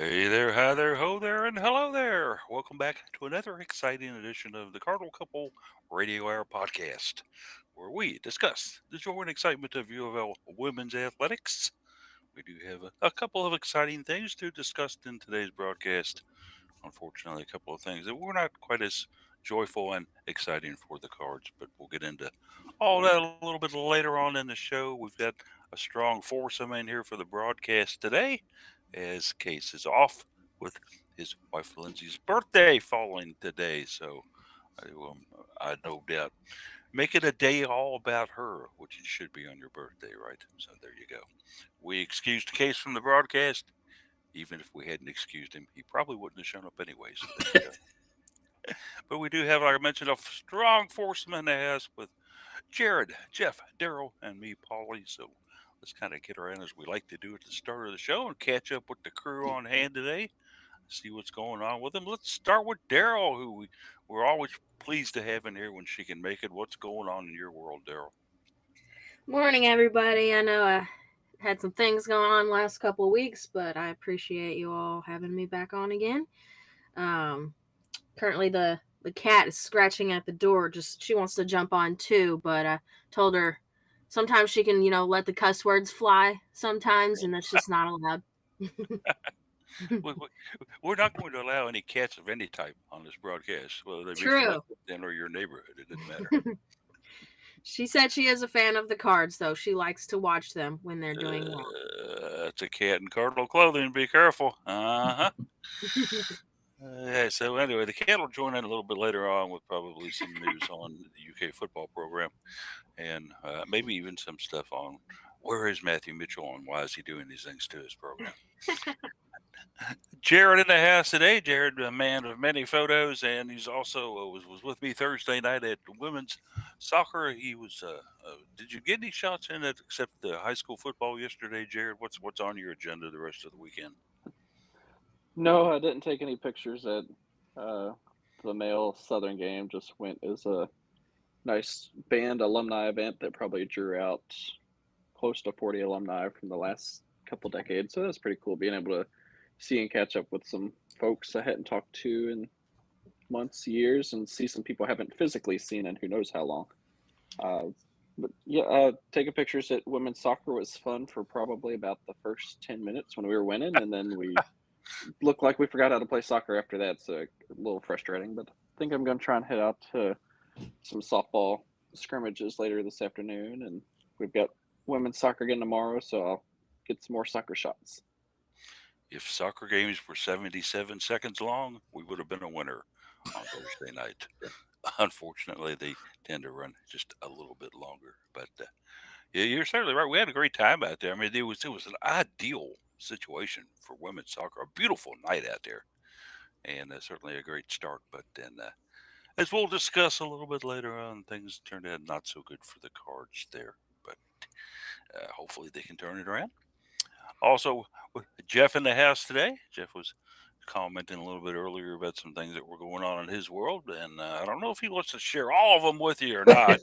Hey there, hi there, ho there, and hello there. Welcome back to another exciting edition of the Cardinal Couple Radio Hour podcast, where we discuss the joy and excitement of UofL women's athletics. We do have a couple of exciting things to discuss in today's broadcast. Unfortunately, a couple of things that were not quite as joyful and exciting for the Cards, but we'll get into all that a little bit later on in the show. We've got a strong foursome in here for the broadcast today, as Case is off with his wife Lindsay's birthday falling today. So I no doubt make it a day all about her, which it should be on your birthday, right? So there you go. We excused Case from the broadcast. Even if we hadn't excused him, he probably wouldn't have shown up anyway. So there you go. But we do have, like I mentioned, a strong foursome in the house with Jared, Jeff, Daryl, and me, Paulie. So let's kind of get around as we like to do at the start of the show and catch up with the crew on hand today, see what's going on with them. Let's start with Daryl, who we're always pleased to have in here when she can make it. What's going on in your world, Daryl? Morning, everybody. I know I had some things going on last couple of weeks, but I appreciate you all having me back on again. Um, Currently, the cat is scratching at the door. Just she wants to jump on too, but I told her sometimes she can, let the cuss words fly sometimes, and that's just not allowed. We, we, we're not going to allow any cats of any type on this broadcast, whether they be from True. Lexington or your neighborhood. It doesn't matter. She said she is a fan of the Cards, though. She likes to watch them when they're doing well. It's a cat in Cardinal clothing. Be careful. Uh-huh. So anyway, the cat will join in a little bit later on with probably some news on the UK football program and maybe even some stuff on where is Matthew Mitchell and why is he doing these things to his program. Jared in the house today. Jared, a man of many photos, and he's also was with me Thursday night at women's soccer. He was. Did you get any shots in it except the high school football yesterday, Jared? What's on your agenda the rest of the weekend? No, I didn't take any pictures at uh, the male Southern game. Just went as a nice band alumni event that probably drew out close to 40 alumni from the last couple decades. So that's pretty cool being able to see and catch up with some folks I hadn't talked to in months, years, and see some people I haven't physically seen in who knows how long. Uh, but yeah, taking pictures at women's soccer was fun for probably about the first 10 minutes when we were winning, and then we looked like we forgot how to play soccer after that, so a little frustrating. But I think I'm going to try and head out to some softball scrimmages later this afternoon, and we've got women's soccer again tomorrow, so I'll get some more soccer shots. If soccer games were 77 seconds long, we would have been a winner on Thursday night. Unfortunately, they tend to run just a little bit longer. But yeah, you're certainly right. We had a great time out there. I mean, it was an ideal situation for women's soccer. A beautiful night out there, and certainly a great start. But then, as we'll discuss a little bit later on, things turned out not so good for the Cards there. But hopefully, they can turn it around. Also, with Jeff in the house today. Jeff was commenting a little bit earlier about some things that were going on in his world, and I don't know if he wants to share all of them with you or not.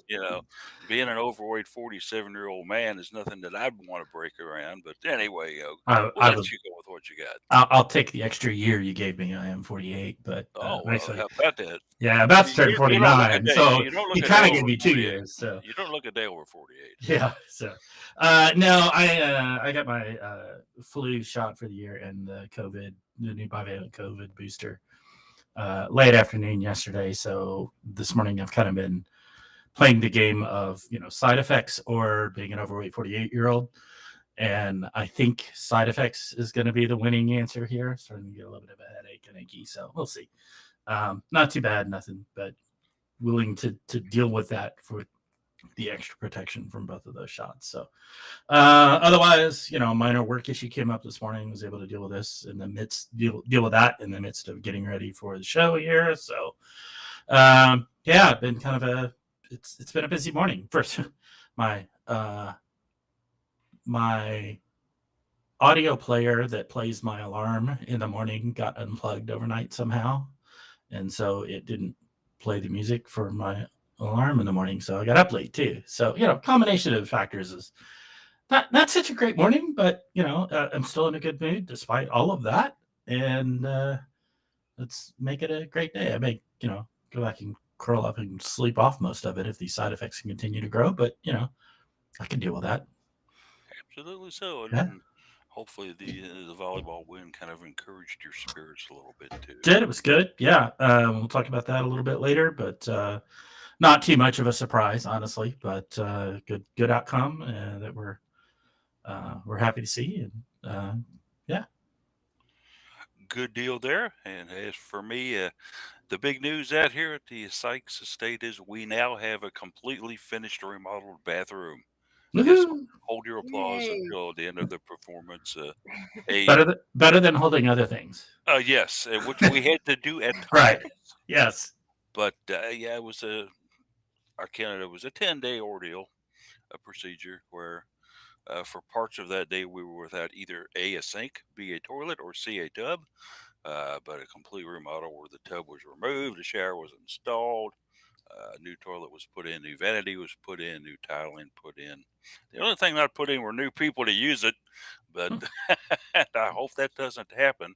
Being an overweight 47-year-old man is nothing that I'd want to break around. But anyway, I, we'll I let would. you go with what you got. I'll take the extra year you gave me. I am 48, but Oh well, actually, how about that? yeah, about to turn You don't look a 49. day. So You don't he look a day kind of gave over me 2 48. years. So You don't look a day over 48. So. yeah. So no, I got my flu shot for the year and the new bivalent COVID booster late afternoon yesterday. So this morning I've kind of been playing the game of side effects or being an overweight 48-year-old. And I think side effects is going to be the winning answer here. Starting to get a little bit of a headache and achy, so we'll see. Not too bad, nothing, but willing to deal with that for the extra protection from both of those shots. So otherwise, minor work issue came up this morning. Was able to deal with this in the midst deal with that in the midst of getting ready for the show here. So yeah, been kind of it's been a busy morning. First, my my audio player that plays my alarm in the morning got unplugged overnight somehow, and so it didn't play the music for my alarm in the morning, so I got up late too. So combination of factors is not such a great morning, but I'm still in a good mood despite all of that. and let's make it a great day. I may, go back and curl up and sleep off most of it if these side effects can continue to grow, but I can deal with that. Absolutely so. And Yeah. then hopefully the volleyball win kind of encouraged your spirits a little bit too. It was good. Yeah. We'll talk about that a little bit later, but not too much of a surprise, honestly, but good outcome that we're happy to see. And yeah. Good deal there. And as for me, the big news out here at the Sykes Estate is we now have a completely finished remodeled bathroom. Yes, hold your applause Yay. until the end of the performance. Better than holding other things. Yes, which we had to do at times. Right. Yes. But yeah, it was a 10-day ordeal, a procedure where for parts of that day we were without either a sink, b a toilet, or c a tub. But a complete remodel where the tub was removed, the shower was installed, new toilet was put in, new vanity was put in, new tiling put in. The only thing not put in were new people to use it, but I hope that doesn't happen.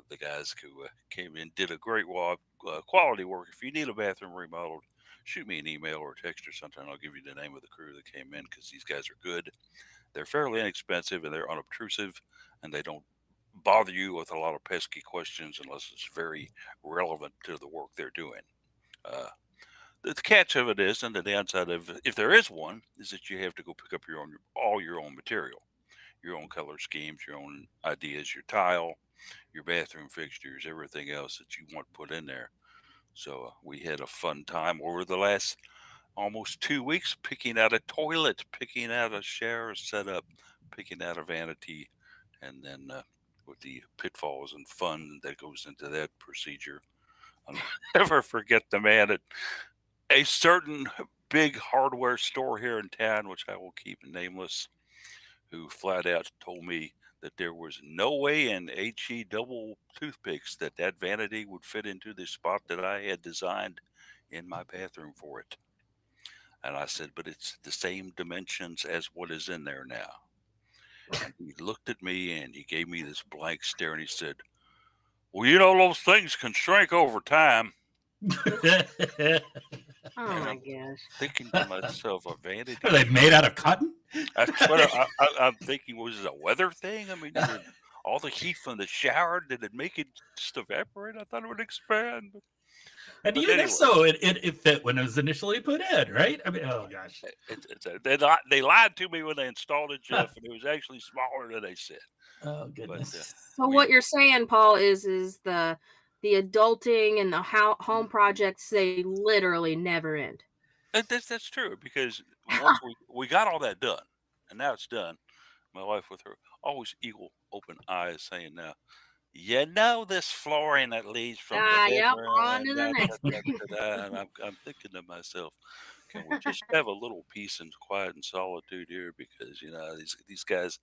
The guys who came in did a great quality work. If you need a bathroom remodeled, shoot me an email or a text or something. I'll give you the name of the crew that came in because these guys are good. They're fairly inexpensive and they're unobtrusive, and they don't bother you with a lot of pesky questions unless it's very relevant to the work they're doing. The catch of it is, and the downside of it, if there is one, is that you have to go pick up all your own material, your own color schemes, your own ideas, your tile, your bathroom fixtures, everything else that you want put in there. So we had a fun time over the last almost 2 weeks picking out a toilet, picking out a shower setup, picking out a vanity, and then with the pitfalls and fun that goes into that procedure. I'll never forget the man at a certain big hardware store here in town, which I will keep nameless, who flat out told me that there was no way in HE double toothpicks that vanity would fit into the spot that I had designed in my bathroom for it. And I said, but it's the same dimensions as what is in there now. And he looked at me and he gave me this blank stare and he said, well, those things can shrink over time. Oh And my I'm gosh. thinking to myself, a vanity. Are they made out of cotton? That's what I'm thinking. Was it a weather thing? I mean, all the heat from the shower, did it make it just evaporate? I thought it would expand. And But even anyway, if so, it fit when it was initially put in, right? I mean, oh gosh. they lied to me when they installed it, Jeff, and it was actually smaller than they said. Oh But goodness. So we what you're saying, Paul, is the adulting and the home projects, they literally never end. that's true because once we got all that done, and now it's done. My wife with her always eagle open eyes saying, "Now this flooring that leads from the Yep, bedroom on and to the next one. and I'm thinking to myself, can we just have a little peace and quiet and solitude here? Because these guys,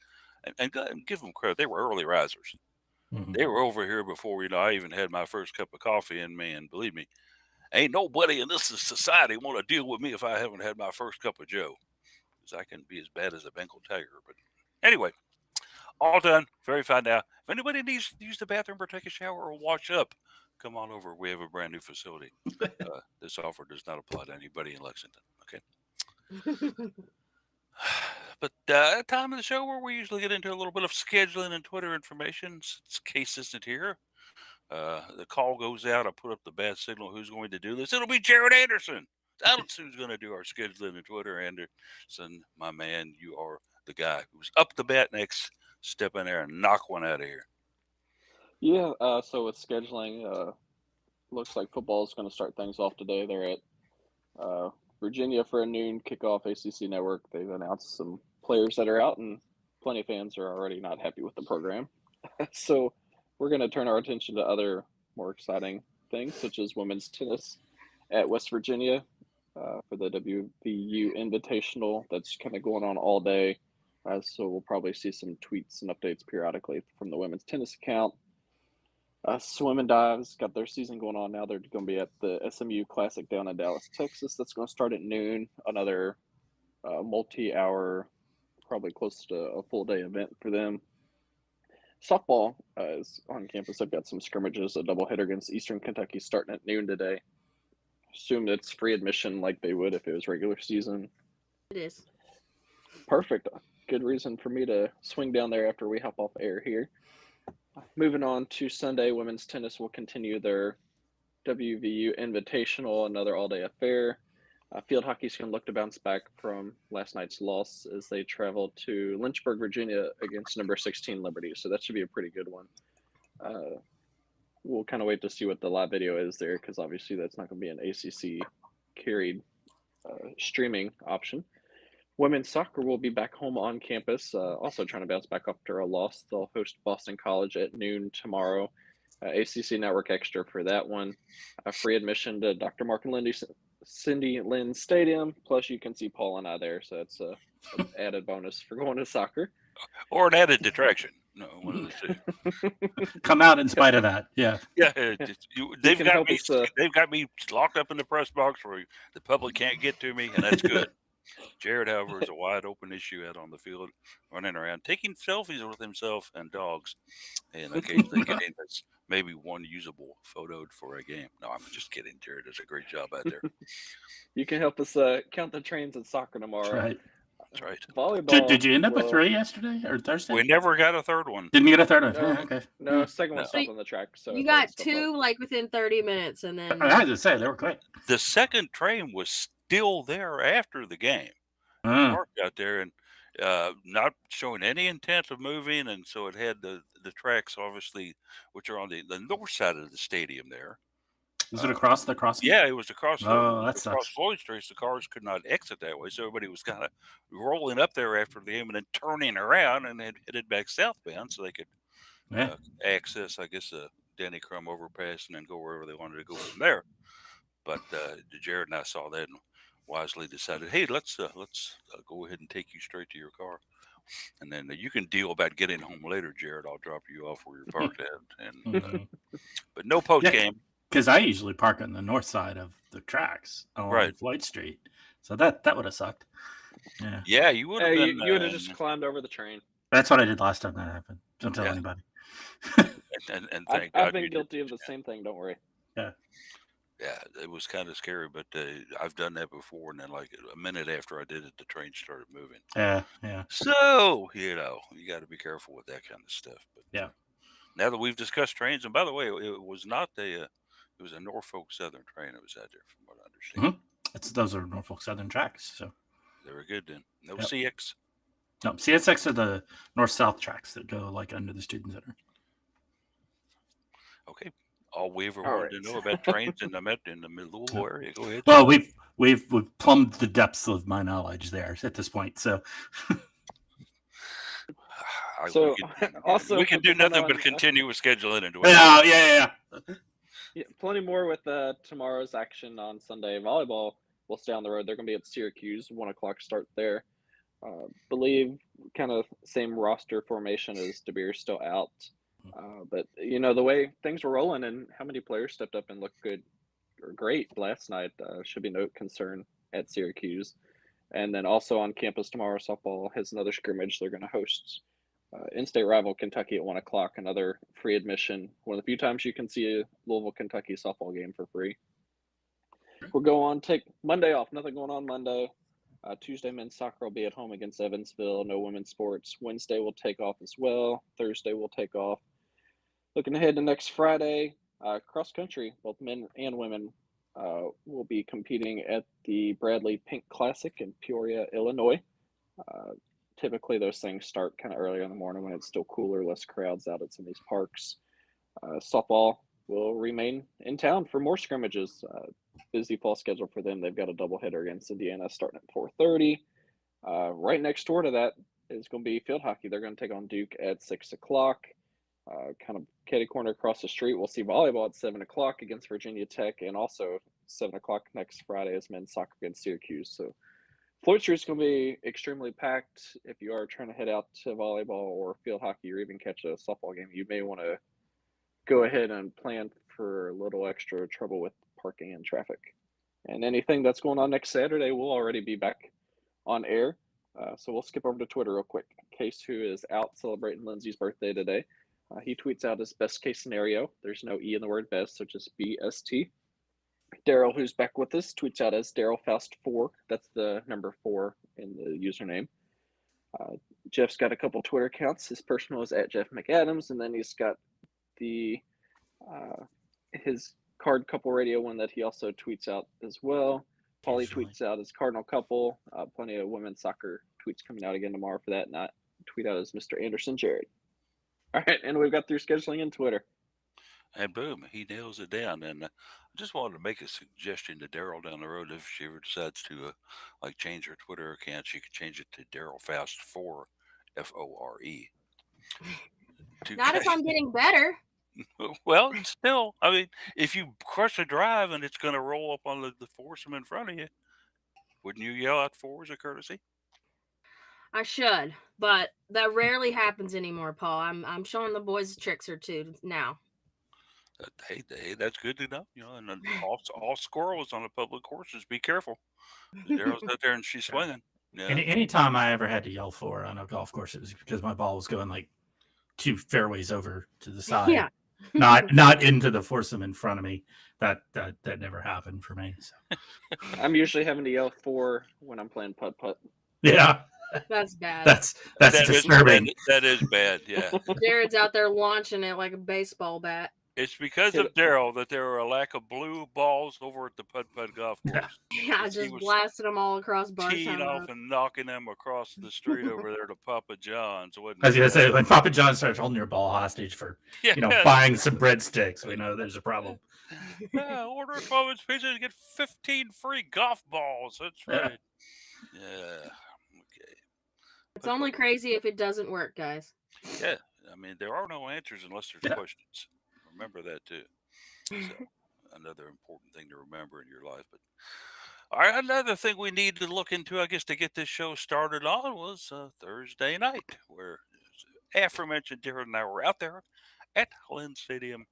and give them credit, they were early risers. Mhm. They were over here before I even had my first cup of coffee in me. And believe me, ain't nobody in this society want to deal with me if I haven't had my first cup of Joe, because I can be as bad as a Bengal tiger. But anyway, all done. Very fine now. If anybody needs to use the bathroom or take a shower or wash up, come on over. We have a brand new facility. This offer does not apply to anybody in Lexington. Okay. But time of the show where we usually get into a little bit of scheduling and Twitter information. Since Case isn't here, the call goes out. I put up the bad signal. Who's going to do this? It'll be Jared Anderson. That's who's going to do our scheduling and Twitter. Anderson, my man, you are the guy who's up the bat next. Step in there and knock one out of here. Yeah, so with scheduling, looks like football is going to start things off today. They're at Virginia for a noon kickoff. ACC Network. They've announced some players that are out, and plenty of fans are already not happy with the program. So we're going to turn our attention to other more exciting things, such as women's tennis at West Virginia for the WVU Invitational. That's kind of going on all day. So we'll probably see some tweets and updates periodically from the women's tennis account. Swim and Dives got their season going on now. They're going to be at the SMU Classic down in Dallas, Texas. That's going to start at noon. Another multi-hour, probably close to a full day event for them. Softball is on campus. I've got some scrimmages, a doubleheader against Eastern Kentucky starting at noon today. Assume it's free admission like they would if it was regular season. It is. Perfect. Good reason for me to swing down there after we hop off air here. Moving on to Sunday, women's tennis will continue their WVU Invitational, another all-day affair. Field hockey's going to look to bounce back from last night's loss as they travel to Lynchburg, Virginia against number 16 Liberty. So that should be a pretty good one. We'll kind of wait to see what the live video is there because obviously that's not going to be an ACC carried streaming option. Women's soccer will be back home on campus, also trying to bounce back after a loss. They'll host Boston College at noon tomorrow. ACC Network Extra for that one. Free admission to Dr. Mark and Cindy Lynn Stadium. Plus, you can see Paul and I there, so it's an added bonus for going to soccer. Or an added detraction. No, one of the two. Come out in spite of that. Yeah. Yeah, they've got me locked up in the press box where the public can't get to me, and that's good. Jared, however, is a wide open issue out on the field, running around, taking selfies with himself and dogs, and occasionally getting this maybe one usable photo for a game. No, I'm just kidding. Jared does a great job out there. You can help us count the trains at soccer tomorrow. That's right. That's right. Volleyball. Did you end up with 3 yesterday or Thursday? We never got a third one. Didn't you get a third one? No, okay. No, second one stopped on the track. So you got 2 like within 30 minutes, and then I had to say they were quick. The second train was still there after the game. Mark got there and not showing any intent of moving, and so it had the tracks obviously, which are on the north side of the stadium there. Was it across the crossing? Yeah, it was across that sucks. across Floyd Street. The cars could not exit that way, so everybody was kind of rolling up there after the game and then turning around and headed back southbound so they could access, I guess, Danny Crum overpass and then go wherever they wanted to go from there. But Jared and I saw that and wisely decided, hey, let's go ahead and take you straight to your car, and then you can deal about getting home later, Jared. I'll drop you off where you're parked at, and but no post game. Because I usually park on the north side of the tracks along Floyd Street, so that would have sucked. Yeah, you would have. You would have just climbed over the train. That's what I did last time that happened. Don't tell anybody. and thank God I've been guilty of the same thing. Don't worry. Yeah, it was kind of scary, but I've done that before, and then like a minute after I did it, the train started moving. Yeah. So you got to be careful with that kind of stuff. But now that we've discussed trains, and by the way, it was not it was a Norfolk Southern train that was out there, from what I understand. Those are Norfolk Southern tracks, so they were good then. No CX. No, CSX are the north-south tracks that go like under the student center. Okay. All we ever wanted to know about trains in the Louisville area. Go ahead. Well, we've plumbed the depths of my knowledge there at this point. So, we can do nothing but continue with scheduling into it. Yeah, plenty more with tomorrow's action on Sunday. Volleyball will stay on the road. They're going to be at Syracuse, 1:00 start there. Believe kind of same roster formation as De Beer's still out. But the way things were rolling and how many players stepped up and looked good or great last night should be no concern at Syracuse. And then also on campus tomorrow, softball has another scrimmage. They're going to host in-state rival Kentucky at 1:00. Another free admission. One of the few times you can see a Louisville Kentucky softball game for free. We'll go on, take Monday off. Nothing going on Monday. Tuesday men's soccer will be at home against Evansville. No women's sports. Wednesday will take off as well. Thursday will take off. Looking ahead to next Friday, cross country, both men and women will be competing at the Bradley Pink Classic in Peoria, Illinois. Typically, those things start kind of earlier in the morning when it's still cooler, less crowds out at some of these parks. Softball will remain in town for more scrimmages. Busy fall schedule for them. They've got a doubleheader against Indiana starting at 4:30. Right next door to that is going to be field hockey. They're going to take on Duke at 6:00. Kind of kitty corner across the street. We'll see volleyball at 7:00 against Virginia Tech, and also 7:00 next Friday is men's soccer against Syracuse. So Floyd Street's going to be extremely packed. If you are trying to head out to volleyball or field hockey or even catch a softball game, you may want to go ahead and plan for a little extra trouble with parking and traffic. And anything that's going on next Saturday will already be back on air. So we'll skip over to Twitter real quick. Case, who is out celebrating Lindsay's birthday today, He tweets out his best case scenario. There's no E in the word best, so just BST. Daryl, who's back with us, tweets out as Daryl Faust 4. That's the number 4 in the username. Jeff's got a couple Twitter accounts. His personal is at Jeff McAdams, and then he's got the his card couple radio one that he also tweets out as well. Paulie tweets out his Cardinal couple. Plenty of women's soccer tweets coming out again tomorrow for that. Not tweet out as Mr. Anderson Jared. All right, and we've got through scheduling and Twitter. And boom, he nails it down. And I just wanted to make a suggestion to Daryl down the road if she ever decides to like change her Twitter account, she could change it to Daryl Fast 4, FORE. Not if I'm getting better. Well, still, I mean, if you crush a drive and it's going to roll up on the foursome in front of you, wouldn't you yell out 4 as a courtesy? I should, but that rarely happens anymore, Paul. I'm showing the boys tricks or two now. Hey, that's good to know. You know, and all squirrels on the public courses, be careful. Daryl's out there and she's swinging. Yeah. Anytime I ever had to yell 4 on a golf course, it was because my ball was going like 2 fairways over to the side. Yeah. not into the foursome in front of me. That never happened for me. So. I'm usually having to yell 4 when I'm playing putt. Yeah. That's bad. That's disturbing. That is bad. Yeah. Jared's out there launching it like a baseball bat. It's because of Daryl that there were a lack of blue balls over at the putt golf course. Yeah, I just blasted them all across teeing off and knocking them across the street over there to Papa John's. I was gonna say, when Papa John starts holding your ball hostage for buying some breadsticks, we know there's a problem. Yeah, order a 12-inch pizza to get 15 free golf balls. That's right. Yeah. Okay. It's only crazy if it doesn't work, guys. Yeah, I mean there are no answers unless there's questions. Remember that too. So, another important thing to remember in your life. But all right, another thing we need to look into, I guess, to get this show started on was Thursday night, where aforementioned Darren and I were out there at Lynn Stadium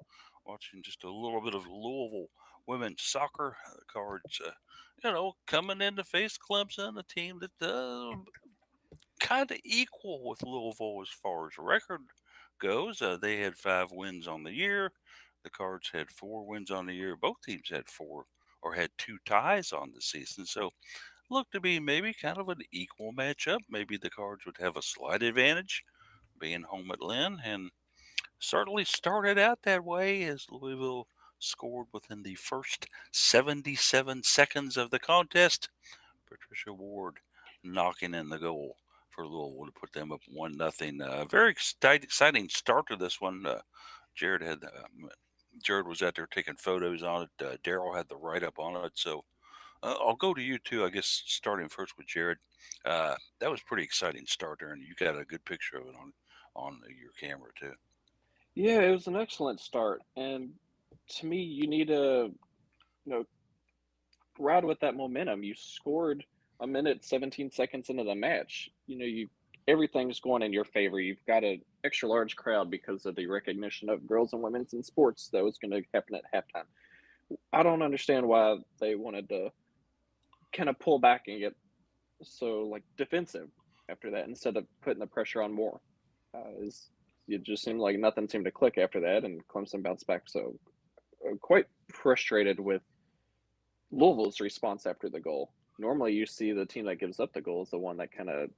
watching just a little bit of Louisville women's soccer. Cards, coming in to face Clemson, a team that kind of equal with Louisville as far as record goes. They had 5 wins on the year. The Cards had 4 wins on the year. Both teams had 4 or had 2 ties on the season. So looked to be maybe kind of an equal matchup. Maybe the Cards would have a slight advantage being home at Lynn, and certainly started out that way as Louisville scored within the first 77 seconds of the contest. Patricia Ward knocking in the goal for Louisville to put them up 1-0. Very exciting start to this one. Jared was out there taking photos on it. Daryl had the write-up on it. So I'll go to you too, I guess, starting first with Jared. That was pretty exciting start there, and you got a good picture of it on your camera too. Yeah, it was an excellent start. And to me, you need to, ride with that momentum. You scored a minute, 17 seconds into the match. Everything's going in your favor. You've got an extra large crowd because of the recognition of girls and women's in sports that was going to happen at halftime. I don't understand why they wanted to kind of pull back and get so defensive after that instead of putting the pressure on more. It just seemed like nothing seemed to click after that, and Clemson bounced back. So quite frustrated with Louisville's response after the goal. Normally you see the team that gives up the goal is the one that kind of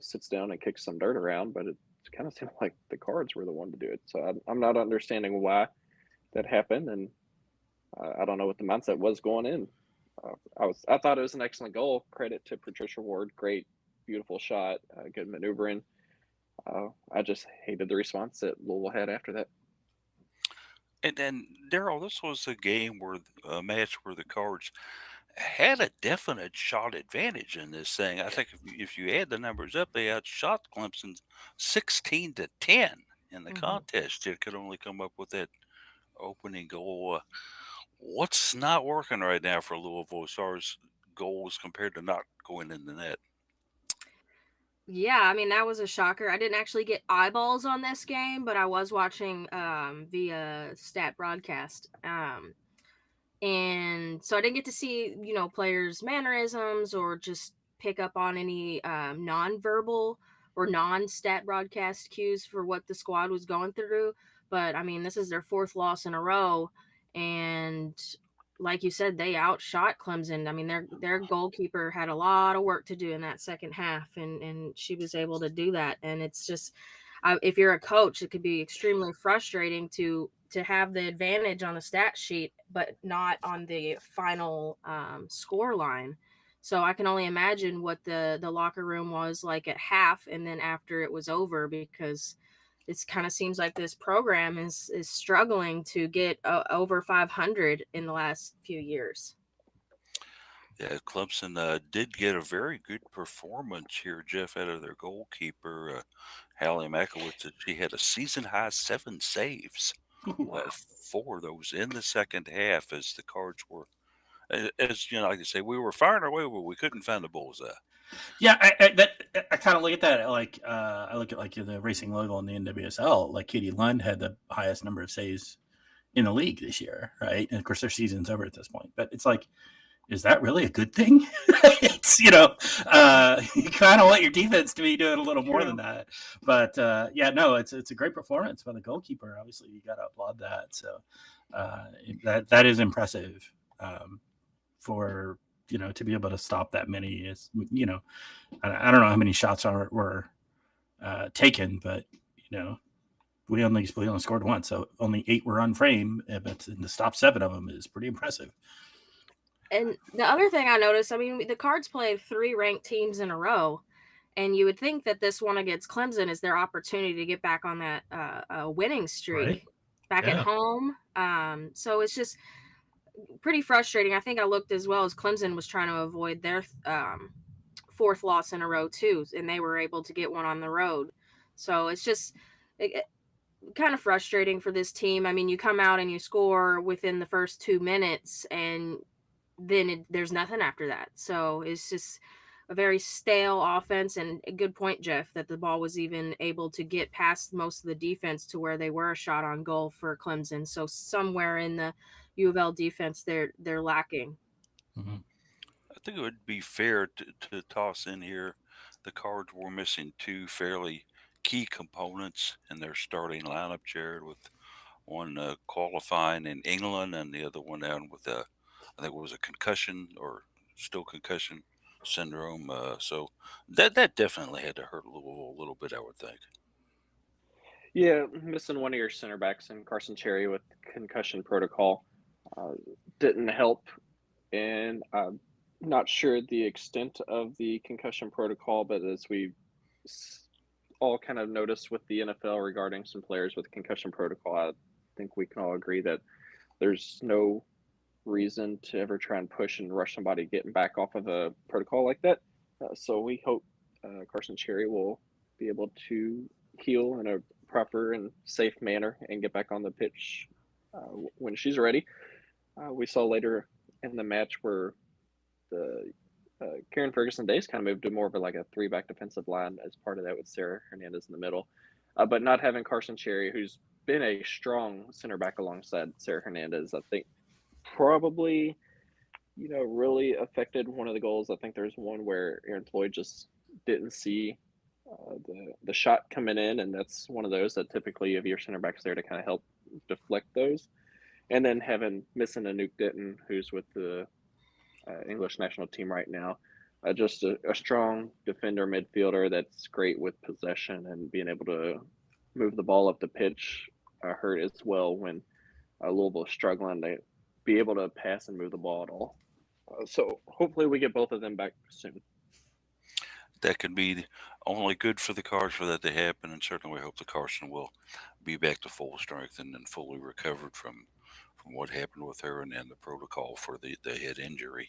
sits down and kicks some dirt around, but it kind of seemed like the Cards were the one to do it. So I'm not understanding why that happened, and I don't know what the mindset was going in. I thought it was an excellent goal. Credit to Patricia Ward. Great, beautiful shot, good maneuvering. I just hated the response that Louisville had after that. And Daryl, this was a match where the Cards had a definite shot advantage in this thing. I think if you add the numbers up, they outshot Clemson 16-10 in the contest. It could only come up with that opening goal. What's not working right now for Louisville as far as goals compared to not going in the net? Yeah, I mean, that was a shocker. I didn't actually get eyeballs on this game, but I was watching via stat broadcast. And so I didn't get to see, players' mannerisms or just pick up on any nonverbal or non-stat broadcast cues for what the squad was going through. But I mean, this is their fourth loss in a row, and like you said, they outshot Clemson. I mean, their goalkeeper had a lot of work to do in that second half, and she was able to do that. And it's just, if you're a coach, it could be extremely frustrating to have the advantage on the stat sheet, but not on the final score line. So I can only imagine what the locker room was like at half, and then after it was over, because it kind of seems like this program is struggling to get over 500 in the last few years. Yeah, Clemson did get a very good performance here, Jeff, out of their goalkeeper, Hallie Makowitz. She had a season high 7 saves, Wow. 4 of those in the second half as the Cards were, as you know, like I say, we were firing away, but we couldn't find the bullseye. Yeah, I kind of look at that like I look at like the racing logo in the NWSL. Like Katie Lund had the highest number of saves in the league this year, right? And of course, their season's over at this point. But it's like, is that really a good thing? It's you kind of want your defense to be doing a little more than that. But yeah, no, it's a great performance by the goalkeeper. Obviously, you got to applaud that. So that is impressive for to be able to stop that many. Is I don't know how many shots were taken, but we only scored one, so only 8 were on frame. But to stop 7 of them is pretty impressive. And the other thing I noticed, I mean, the Cards played 3 ranked teams in a row, and you would think that this one against Clemson is their opportunity to get back on that winning streak, Right. back at home. So it's just pretty frustrating. I think I looked as well as Clemson was trying to avoid their 4th loss in a row too, and they were able to get one on the road. So it's just kind of frustrating for this team. I mean, you come out and you score within the first 2 minutes, and then there's nothing after that. So it's just a very stale offense. And a good point, Jeff, that the ball was even able to get past most of the defense to where they were a shot on goal for Clemson. So somewhere in the U of L defense, they're lacking. Mm-hmm. I think it would be fair to toss in here the Cards were missing 2 fairly key components in their starting lineup, Jared, with one qualifying in England and the other one down with I think it was a concussion or still concussion syndrome. So that definitely had to hurt a little bit, I would think. Yeah, missing one of your center backs and Carson Cherry with concussion protocol didn't help, and I'm not sure the extent of the concussion protocol, but as we all kind of noticed with the NFL regarding some players with concussion protocol, I think we can all agree that there's no reason to ever try and push and rush somebody getting back off of a protocol like that. So we hope Carson Cherry will be able to heal in a proper and safe manner and get back on the pitch when she's ready. We saw later in the match where the Karen Ferguson Days kind of moved to more of like a 3-back defensive line as part of that with Sarah Hernandez in the middle. But not having Carson Cherry, who's been a strong center back alongside Sarah Hernandez, I think probably, really affected one of the goals. I think there's one where Aaron Floyd just didn't see the shot coming in, and that's one of those that typically you have your center backs there to kind of help deflect those. And then missing Anouk Denton, who's with the English national team right now, just a strong defender midfielder that's great with possession and being able to move the ball up the pitch. Hurt as well when Louisville is struggling to be able to pass and move the ball at all. So hopefully we get both of them back soon. That could be only good for the Cards for that to happen, and certainly we hope the Carson will be back to full strength and fully recovered from what happened with her and the protocol for the head injury.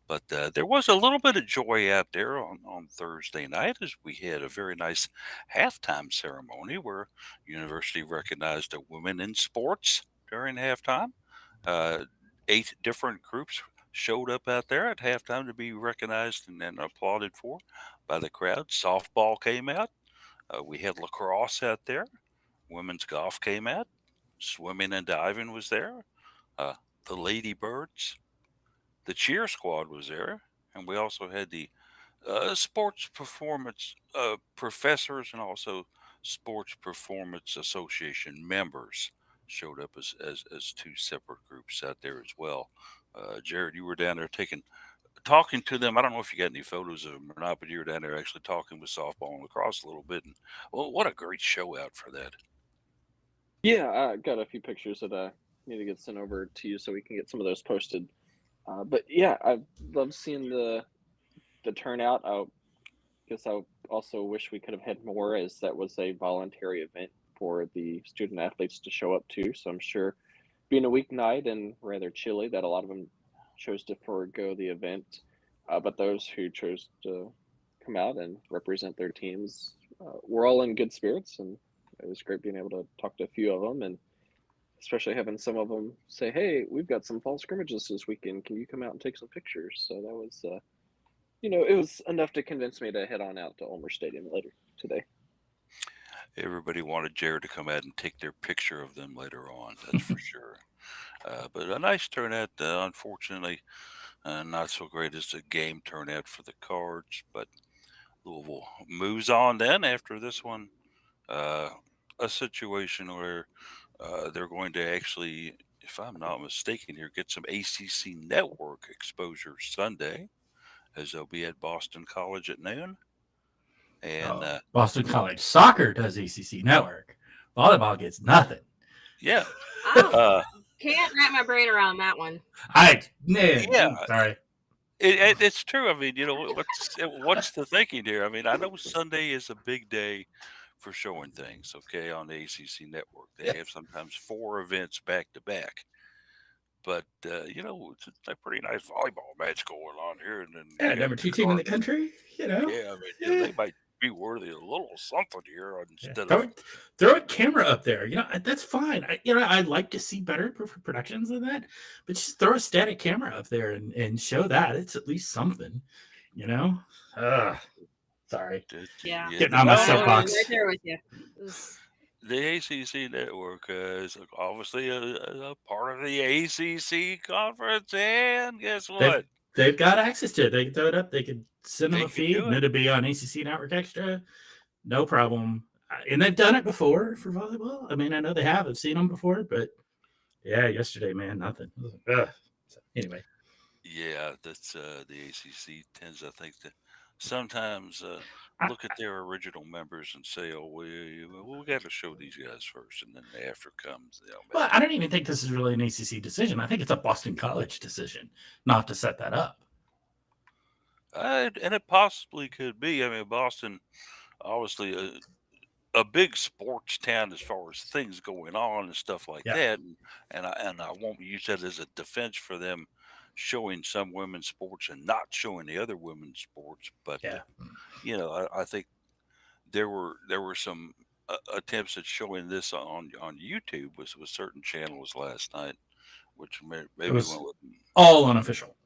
But there was a little bit of joy out there on Thursday night as we had a very nice halftime ceremony where University recognized a women in sports during halftime. 8 different groups showed up out there at halftime to be recognized and applauded for by the crowd. Softball came out. We had lacrosse out there. Women's golf came out. Swimming and diving was there. The Lady Birds, the cheer squad was there, and we also had the sports performance professors and also sports performance association members showed up as two separate groups out there as well. Jared, you were down there talking to them. I don't know if you got any photos of them or not, but you were down there actually talking with softball and lacrosse a little bit. And well, what a great show out for that. Yeah, I got a few pictures that I need to get sent over to you so we can get some of those posted. But yeah, I love seeing the turnout. I guess I also wish we could have had more, as that was a voluntary event for the student athletes to show up to. So I'm sure, being a weeknight and rather chilly, that a lot of them chose to forego the event. But those who chose to come out and represent their teams were all in good spirits, and it was great being able to talk to a few of them, and especially having some of them say, "Hey, we've got some fall scrimmages this weekend. Can you come out and take some pictures?" So that was, it was enough to convince me to head on out to Ulmer Stadium later today. Everybody wanted Jared to come out and take their picture of them later on. That's for sure. But a nice turnout. Unfortunately, not so great as the game turnout for the Cards. But Louisville moves on then after this one. Uh, a situation where they're going to actually, if I'm not mistaken here, get some ACC network exposure Sunday, as they'll be at Boston College at noon. And Oh, Boston College soccer does ACC network. Volleyball gets nothing. yeah, I uh, can't wrap my brain around that one. yeah, Sorry. it's true. I mean, what's the thinking here? I mean, I know Sunday is a big day for showing things. Okay, on the ACC network, they have sometimes four events back to back. But it's a pretty nice volleyball match going on here, and then Yeah, you got number the two team in the Cardinal. country. Yeah, I mean, Yeah. they might be worthy of a little something here Yeah. instead of Throw a camera up there. That's fine. I'd like to see better productions than that, but just throw a static camera up there and show that. It's at least something, you know? Sorry. Yeah, Getting on my no, I'm right soapbox. there with you. This- the ACC network is obviously a part of the ACC conference, and guess They've what? they've got access to it. They can throw it up. They could send them They a can feed, do and it. it'll be on ACC Network Extra. No problem. And they've done it before for volleyball. I mean, I know they have. I've seen them before, but yeah, yesterday, man, nothing. Ugh. So, anyway, Yeah, that's the ACC tends, I think, to sometimes I, look at their original members and say, "Oh, we got to show these guys first," and then after comes, well, I maybe. don't even think this is really an ACC decision. I think it's a Boston College decision not to set that up. And it possibly could be. I mean, Boston, obviously, a big sports town as far as things going on and stuff like Yeah, that. And I won't use that as a defense for them showing some women's sports and not showing the other women's sports. But yeah. I think there were some attempts at showing this on YouTube with certain channels last night, which It maybe was went with all unofficial.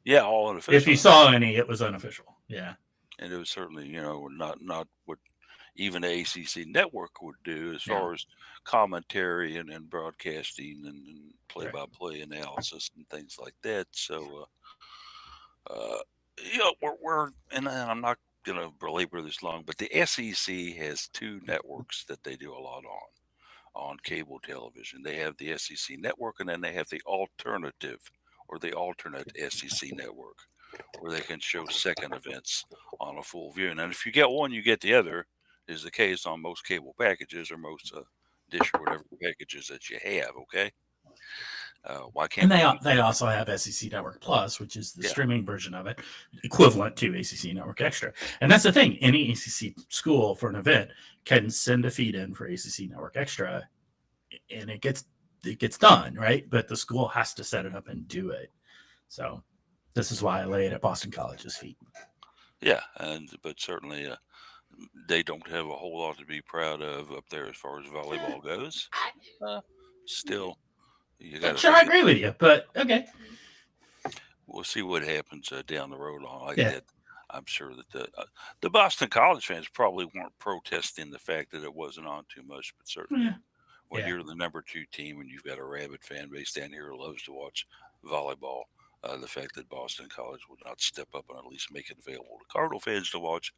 yeah, all If unofficial, you saw any, it was unofficial. Yeah, and it was certainly not what even the ACC network would do as yeah, far as commentary and broadcasting and right. play-by-play analysis and things like that. So, uh, and I'm not going to belabor this long, but the SEC has two networks that they do a lot on cable television. They have the SEC network, and then they have the alternative or the alternate SEC network, where they can show second events on a full view. And if you get one, you get the other, is the case on most cable packages or most dish or whatever packages that you have. Okay, why And can't we use they that? also have SEC Network Plus, which is the Yeah, streaming version of it, equivalent to ACC Network Extra. And that's the thing: any ACC school for an event can send a feed in for ACC Network Extra, and it gets done, right? But the school has to set it up and do it. So this is why I lay it at Boston College's feet. yeah, but certainly they don't have a whole lot to be proud of up there as far as volleyball goes. Uh, Still, you got Not to sure I figure agree with you, but okay. we'll see what happens down the road on like Yeah, that. I'm sure that the Boston College fans probably weren't protesting the fact that it wasn't on too much, but certainly yeah, when yeah. you're the number two team and you've got a rabid fan base down here who loves to watch volleyball, The fact that Boston College would not step up and at least make it available to Cardinal fans to watch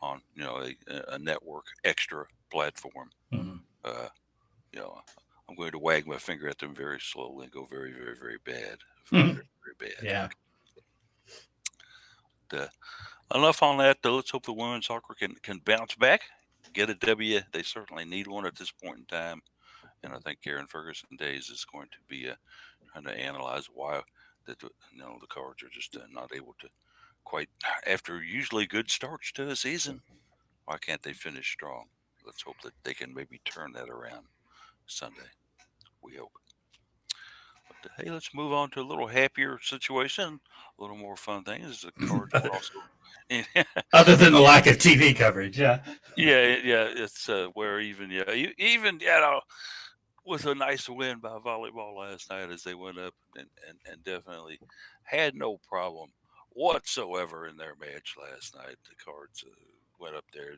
on a network extra platform. Mhm. Uh, you know, I'm going to wag my finger at them very slowly and go very, very, very bad, very, Mhm. very, very bad. Yeah. Uh, Enough on that, though. Let's hope the women's soccer can bounce back, get a W. They certainly need one at this point in time, and I think Karen Ferguson days is going to be trying to analyze why the Cards are just not able to quite after usually good starts to a season. Why can't they finish strong? Let's hope that they can maybe turn that around Sunday. We hope. But hey, let's move on to a little happier situation, a little more fun things. The Cards were also, Other than the lack of TV coverage, yeah. yeah. It's where even with a nice win by volleyball last night as they went up and definitely had no problem whatsoever in their match last night. The Cards went up there.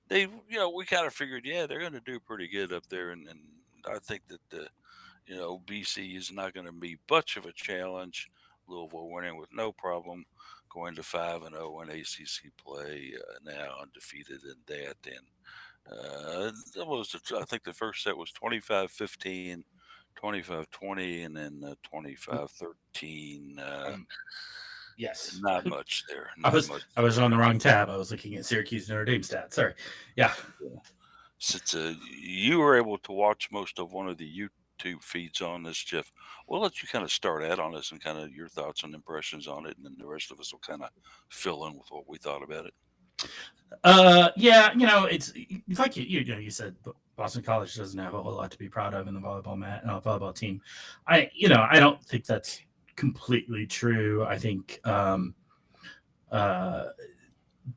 They we kind of figured, yeah, they're going to do pretty good up there, and I think that BC is not going to be much of a challenge. Louisville winning with no problem, going to 5-0 in ACC play, now undefeated in that. And I think the first set was 25-15, 25-20, and then 25-13. Yes. Not much there. I Not was much. I was on the wrong tab. I was looking at Syracuse Notre Dame stats. Sorry. Yeah. Since you were able to watch most of one of the YouTube feeds on this, Jeff, we'll let you kind of start out on this and kind of your thoughts and impressions on it, and then the rest of us will kind of fill in with what we thought about it. Yeah, it's like you said, Boston College doesn't have a whole lot to be proud of in the volleyball team. I don't think that's completely true. I think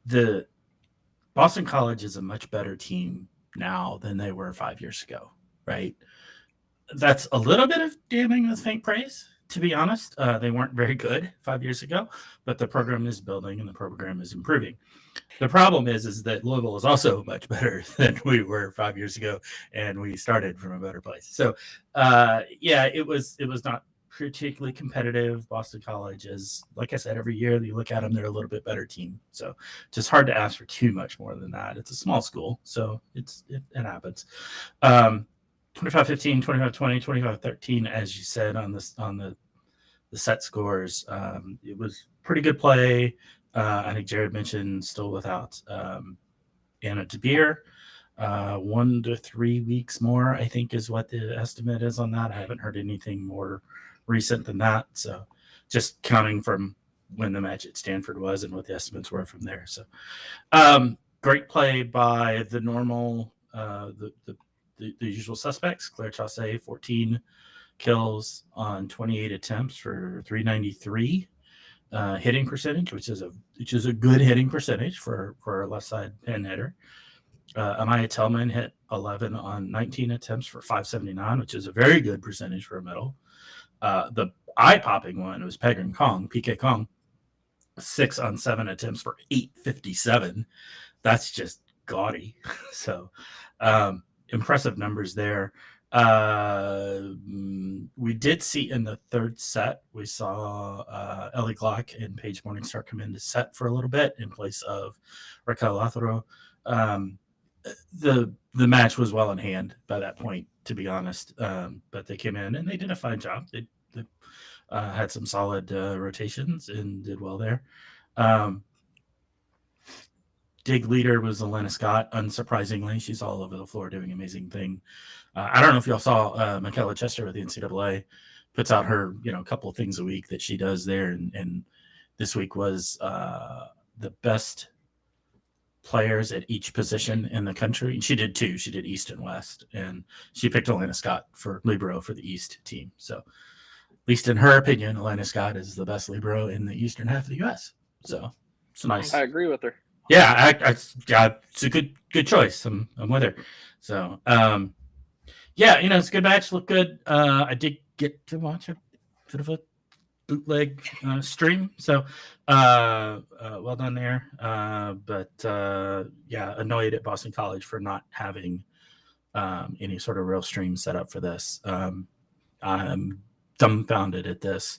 the Boston College is a much better team now than they were 5 years ago, right? That's a little bit of damning with faint praise, to be honest. They weren't very good 5 years ago, but the program is building and the program is improving. The problem is that Louisville is also much better than we were 5 years ago, and we started from a better place. So, yeah, it was not particularly competitive. Boston College is, like I said, every year you look at them, they're a little bit better team. So, just hard to ask for too much more than that. It's a small school, so it happens. 25-15, 25-20, 25-13, as you said on the set scores. It was pretty good play. I think Jared mentioned still without Anna DeBeer. 1 to 3 weeks more, I think, is what the estimate is on that. I haven't heard anything more recent than that. So just counting from when the match at Stanford was and what the estimates were from there. So great play by the normal, the usual suspects. Claire Chaussee, 14 kills on 28 attempts for 393 hitting percentage, which is a good hitting percentage for a left side pin hitter. Amaya Tellman hit 11 on 19 attempts for 579, which is a very good percentage for a middle. The eye-popping one was PK Kong, 6 on 7 attempts for 857. That's just gaudy. So impressive numbers there. We did see in the third set, we saw Ellie Glock and Paige Morningstar come in to set for a little bit in place of Raquel Lázaro. The match was well in hand by that point, to be honest. But they came in and they did a fine job. They had some solid rotations and did well there. Dig leader was Elena Scott. Unsurprisingly, she's all over the floor doing amazing thing. I don't know if y'all saw Michaela Chester with the NCAA puts out her a couple of things a week that she does there, and this week was the best players at each position in the country. And she did two. She did East and West, and she picked Elena Scott for libero for the East team. So, at least in her opinion, Elena Scott is the best libero in the eastern half of the U.S. So it's nice. I agree with her. Yeah, it's a good choice. I'm with her. So, yeah, it's a good match. Looked good. I did get to watch a bit of a bootleg stream. So, well done there. But yeah, annoyed at Boston College for not having any sort of real stream set up for this. I'm dumbfounded at this.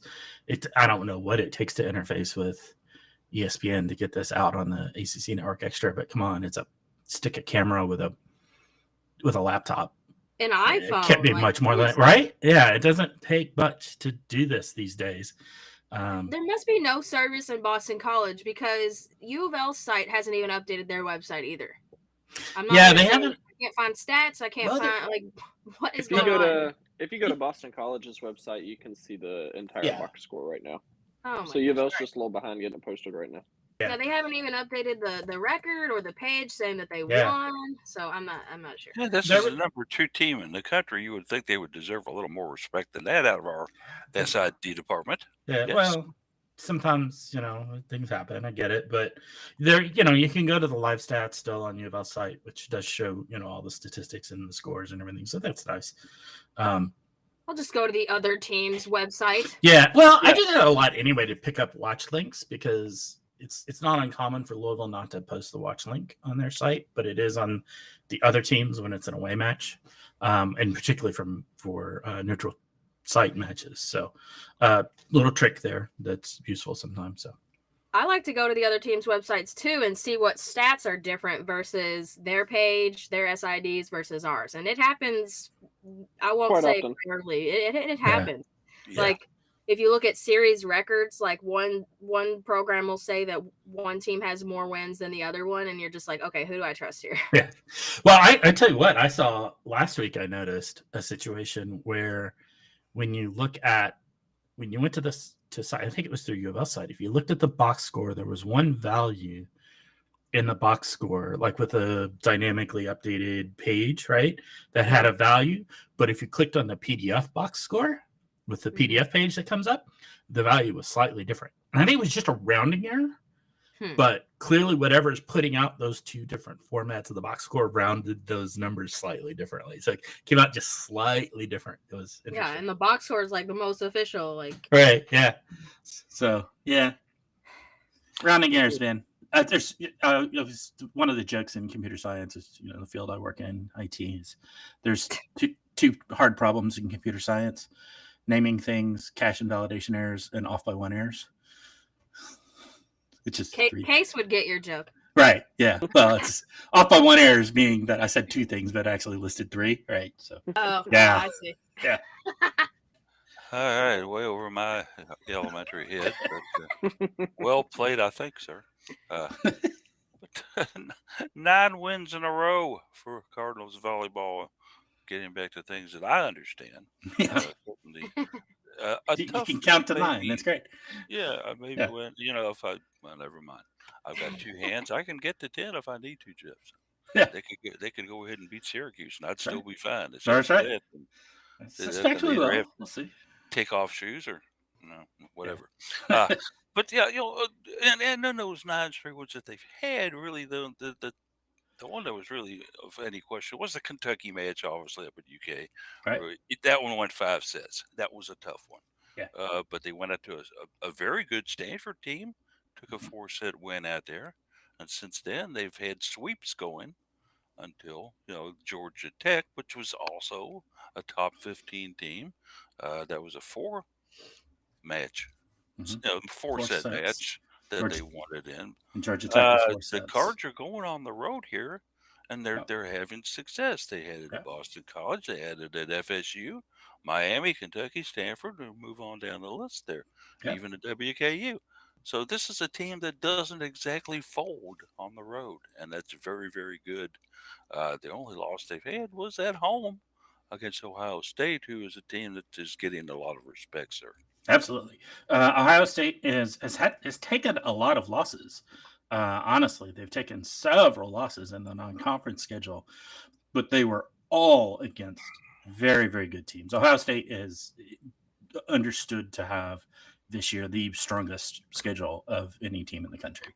I don't know what it takes to interface with ESPN to get this out on the ACC Network Extra, but come on, it's a stick a camera with a laptop. An It can't iPhone. be Like, much more than seriously. right. Yeah, it doesn't take much to do this these days. There must be no service in Boston College because UofL's site hasn't even updated their website either. I'm not Yeah, they understanding. haven't. I can't find stats. I can't Well, find like what is If you going on. if you go to Boston College's website, you can see the entire Yeah. box score right now. Oh my So UofL's gosh. just a little behind getting it posted right now. Yeah. Yeah, they haven't even updated the record or the page saying that they Yeah. won. So I'm not sure. Yeah, this There is were- the number 2 team in the country. You would think they would deserve a little more respect than that out of our SID department. Yeah, Yes. well, sometimes things happen. I get it, but there, you can go to the live stats still on U of L site, which does show all the statistics and the scores and everything. So that's nice. I'll just go to the other team's website. Yeah, well, I Yeah. do that a lot anyway to pick up watch links because it's not uncommon for Louisville not to post the watch link on their site, but it is on the other teams when it's an away match, and particularly for neutral site matches. So, little trick there that's useful sometimes. So, I like to go to the other team's websites too and see what stats are different versus their page, their SIDs versus ours, and it happens. I won't Quite say often. rarely. It happens. Yeah. Like if you look at series records, like one program will say that one team has more wins than the other one, and you're just like, okay, who do I trust here? yeah. Well, I tell you what, I saw last week. I noticed a situation where when you went to site, I think it was through U of L site. If you looked at the box score, there was one value in the box score, like with a dynamically updated page, right? That had a value. But if you clicked on the PDF box score with the PDF page that comes up, the value was slightly different. And I think it was just a rounding error. But clearly, whatever is putting out those two different formats of the box score rounded those numbers slightly differently. So it came out just slightly different. It was interesting. Yeah, and the box score is like the most official. Like, right, yeah. So yeah, rounding errors, man. There's one of the jokes in computer science is the field I work in, IT, is there's two hard problems in computer science: naming things, cache invalidation errors, and off by one errors. It's just Case would get your joke. Right. Yeah. Well, it's off by one errors being that I said two things, but I actually listed three. Right. So. Oh, Yeah. I see. Yeah. All right, way over my elementary head, but well played, I think, sir. 9 wins in a row for Cardinals volleyball. Getting back to things that I understand. Yeah. Certainly, You can count to 9. That's great. Yeah, maybe when never mind. I've got 2 hands. I can get to 10 if I need to, Jeff. Yeah. They could go ahead and beat Syracuse, and I'd still be fine. It's That's right. Especially well. We'll see. Take off shoes or whatever. Yeah. But yeah, and then those 9 straight ones that they've had, really the one that was really of any question was the Kentucky match, obviously up at UK. Right. That one went 5 sets. That was a tough one. Yeah. But they went out to a very good Stanford team, took a 4-set win out there, and since then they've had sweeps going until Georgia Tech, which was also a top 15 team. That was a 4-match, 4-set match that they wanted in. And Georgia Tech the Cards are going on the road here, and they're having success. They had it at Boston College. They had it at FSU, Miami, Kentucky, Stanford, and move on down the list there, even at WKU. So this is a team that doesn't exactly fold on the road, and that's very, very good. The only loss they've had was at home against Ohio State, who is a team that is getting a lot of respect, sir. Absolutely. Ohio State has taken a lot of losses. Honestly, they've taken several losses in the non-conference schedule, but they were all against very, very good teams. Ohio State is understood to have this year the strongest schedule of any team in the country.